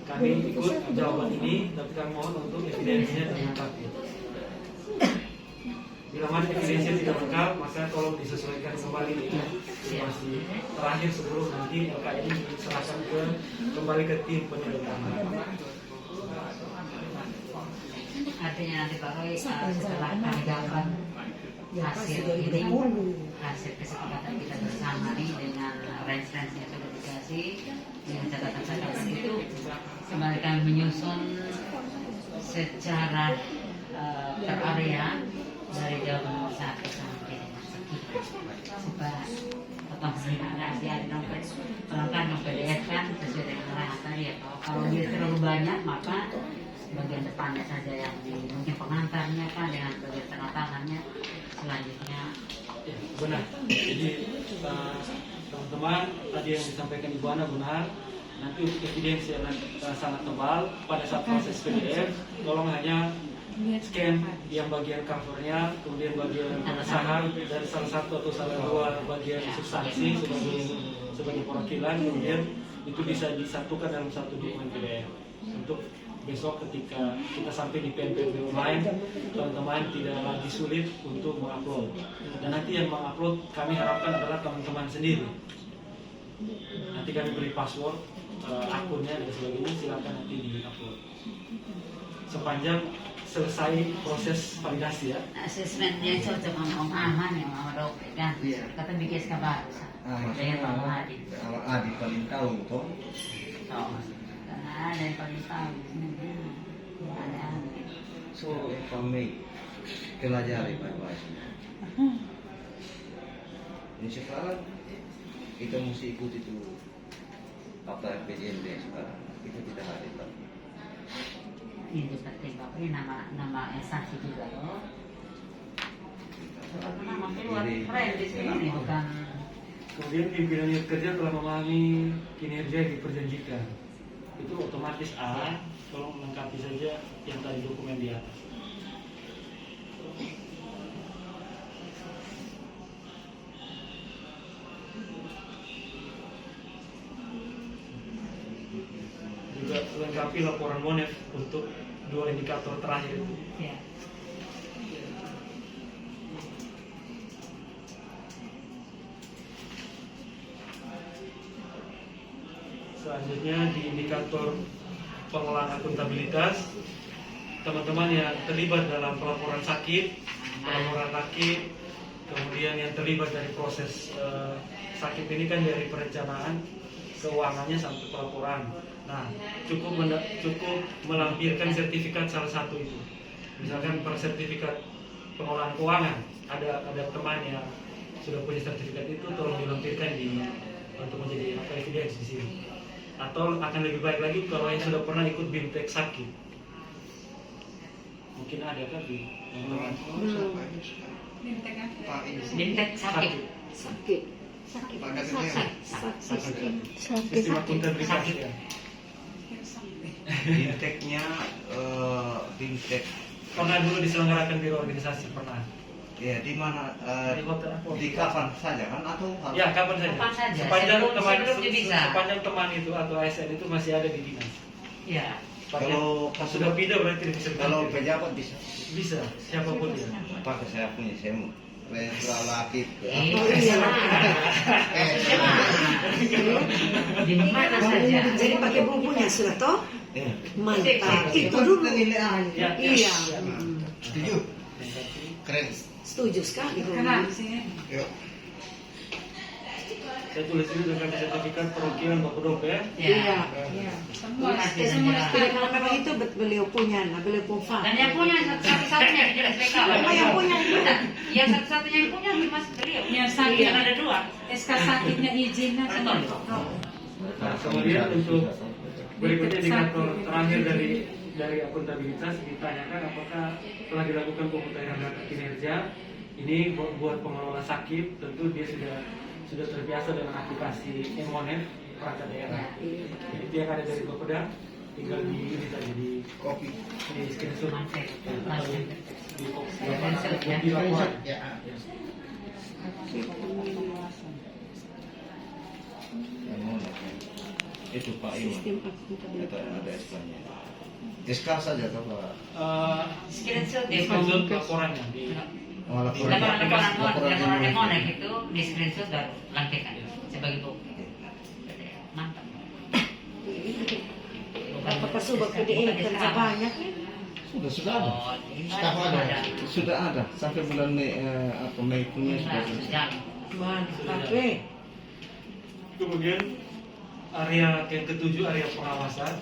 [SPEAKER 1] Kami ikut jawaban ini, tapi kami mohon untuk evidensinya dilengkapi. Bila mana evidensinya tidak lengkap, maka tolong disesuaikan kembali informasi terakhir sebelum nanti LKI ini diserahkan kembali ke tim penilai utama.
[SPEAKER 3] Artinya nanti Pak Roy setelah kami dapat hasil ini, hasil kesepakatan kita bersama nih dengan range-range yang sudah dikasih dengan catatan-catatan itu, kembali kami menyusun secara per area dari Jawa Nomor 1 sampai dengan sekitar supaya potong sebenarnya dia perangkat PDF kan sesuai dengan arahan tadi ya. Kalau dia terlalu banyak maka bagian depannya saja yang mungkin pengantarnya kan dengan bagian tengah tangannya selanjutnya.
[SPEAKER 1] Ya, benar. Jadi teman-teman tadi yang disampaikan Ibu Ana benar. Nanti untuk evidensi yang sangat tebal pada saat proses PDF, tolong hanya scan yang bagian covernya, kemudian bagian pengesahan dari salah satu atau salah dua bagian substansi sebagai perwakilan, kemudian itu bisa disatukan dalam satu dokumen PDF untuk besok ketika kita sampai di PNPB online, teman-teman tidak lagi sulit untuk mengupload. Dan nanti yang mengupload kami harapkan adalah teman-teman sendiri. Nanti kami beri password akunnya dan sebagainya, silakan nanti di-upload. Sepanjang selesai proses validasi ya.
[SPEAKER 3] Asesmennya cocok sama Om Aman yang sama Rob kan. Kata bikin kabar. Dengan Pak Adi.
[SPEAKER 7] Kalau Adi paling tahu toh.
[SPEAKER 3] Karena ada yang paling tahu. Ada.
[SPEAKER 7] So kami pelajari baik-baik. Ini sekarang kita mesti ikut itu apa PJMD sekarang. Kita tidak hadir lagi.
[SPEAKER 3] Ini penting Bapak, ini nama instansi juga loh. Nama keluar keren di sini bukan.
[SPEAKER 1] Kemudian pimpinan unit kerja telah memahami kinerja yang diperjanjikan. Itu otomatis A, tolong lengkapi saja yang tadi dokumen di atas. Juga lengkapi laporan MONEF untuk 2 indikator terakhir.
[SPEAKER 3] Ya.
[SPEAKER 1] Selanjutnya di indikator pengelolaan akuntabilitas, teman-teman yang terlibat dalam pelaporan sakit, kemudian yang terlibat dari proses sakit ini kan dari perencanaan keuangannya sampai pelaporan. Nah, cukup melampirkan sertifikat salah satu itu. Misalkan per sertifikat pengelolaan keuangan, ada teman yang sudah punya sertifikat itu, tolong dilampirkan untuk menjadi evidence di sini. Atau akan lebih baik lagi kalau yang sudah pernah ikut BIMTEK sakit. Mungkin ada kan di teman-teman.
[SPEAKER 3] BIMTEK sakit.
[SPEAKER 1] Sistem akuntabilitas ya.
[SPEAKER 7] BIMTEK-nya BIMTEK
[SPEAKER 1] Pernah dulu diselenggarakan di organisasi pernah.
[SPEAKER 7] ya di mana
[SPEAKER 1] Di hotel apa?
[SPEAKER 7] di kapan saja kan atau harus
[SPEAKER 1] Ya kapan saja.
[SPEAKER 3] Kapan saja.
[SPEAKER 1] Sepanjang
[SPEAKER 3] Sebelum
[SPEAKER 1] teman itu atau ASN itu masih ada di dinas.
[SPEAKER 3] Ya.
[SPEAKER 7] kalau
[SPEAKER 1] Sudah pindah berarti bisa.
[SPEAKER 7] kalau pejabat bisa
[SPEAKER 1] Bisa siapapun dia.
[SPEAKER 7] pakai saya punya saya laki
[SPEAKER 3] Di mana saja.
[SPEAKER 8] Jadi pakai bukunya sudah toh? Mantap. Itu dulu.
[SPEAKER 1] Ya.
[SPEAKER 8] Iya.
[SPEAKER 6] Setuju? Keren.
[SPEAKER 8] Setuju sekali.
[SPEAKER 6] Yuk.
[SPEAKER 1] Saya tulis ini dengan sertifikat perwakilan Bapak Dok ya.
[SPEAKER 8] Iya.
[SPEAKER 3] Semua
[SPEAKER 8] Karena memang itu beliau punya, beliau punya.
[SPEAKER 3] Dan yang punya satu-satunya di SPK.
[SPEAKER 8] Oh, yang punya.
[SPEAKER 3] Yang satu-satunya yang punya Mas beliau.
[SPEAKER 2] Yang sakit.
[SPEAKER 3] Yang ada 2.
[SPEAKER 2] SK sakitnya izinnya kan.
[SPEAKER 1] Nah, kemudian untuk berikutnya indikator terakhir dari akuntabilitas ditanyakan apakah telah dilakukan pemutahiran data kinerja. Ini buat pengelola sakit, tentu dia sudah terbiasa dengan aplikasi MONEF perangkat daerah. Jadi dia yang ada dari Bapeda, tinggal di
[SPEAKER 6] Kopi.
[SPEAKER 1] di screenshot atau
[SPEAKER 3] Ya.
[SPEAKER 1] di laporan.
[SPEAKER 6] Ya.
[SPEAKER 7] itu Pak Iwan ada SK-nya SK saja atau Pak
[SPEAKER 1] Screenshot laporannya di
[SPEAKER 6] Oh, laporan
[SPEAKER 3] laporan ekonomi itu di screenshot baru lampirkan sebagai bukti. Mantap.
[SPEAKER 8] Apakah sudah PDE kerja banyak nih?
[SPEAKER 6] sudah ada. Staf ada. Sudah ada sampai bulan Mei punya sudah selesai.
[SPEAKER 8] Mantap.
[SPEAKER 1] Kemudian area yang ketujuh, area pengawasan,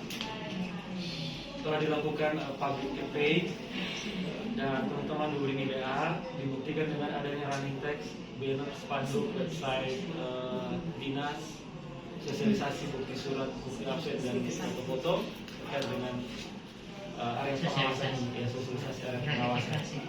[SPEAKER 1] telah dilakukan public campaign dan teman-teman diberi BA dibuktikan dengan adanya running text, banner, spanduk, website dinas, sosialisasi bukti surat, bukti absen dan foto-foto terkait dengan area pengawasan, ya sosialisasi area pengawasan.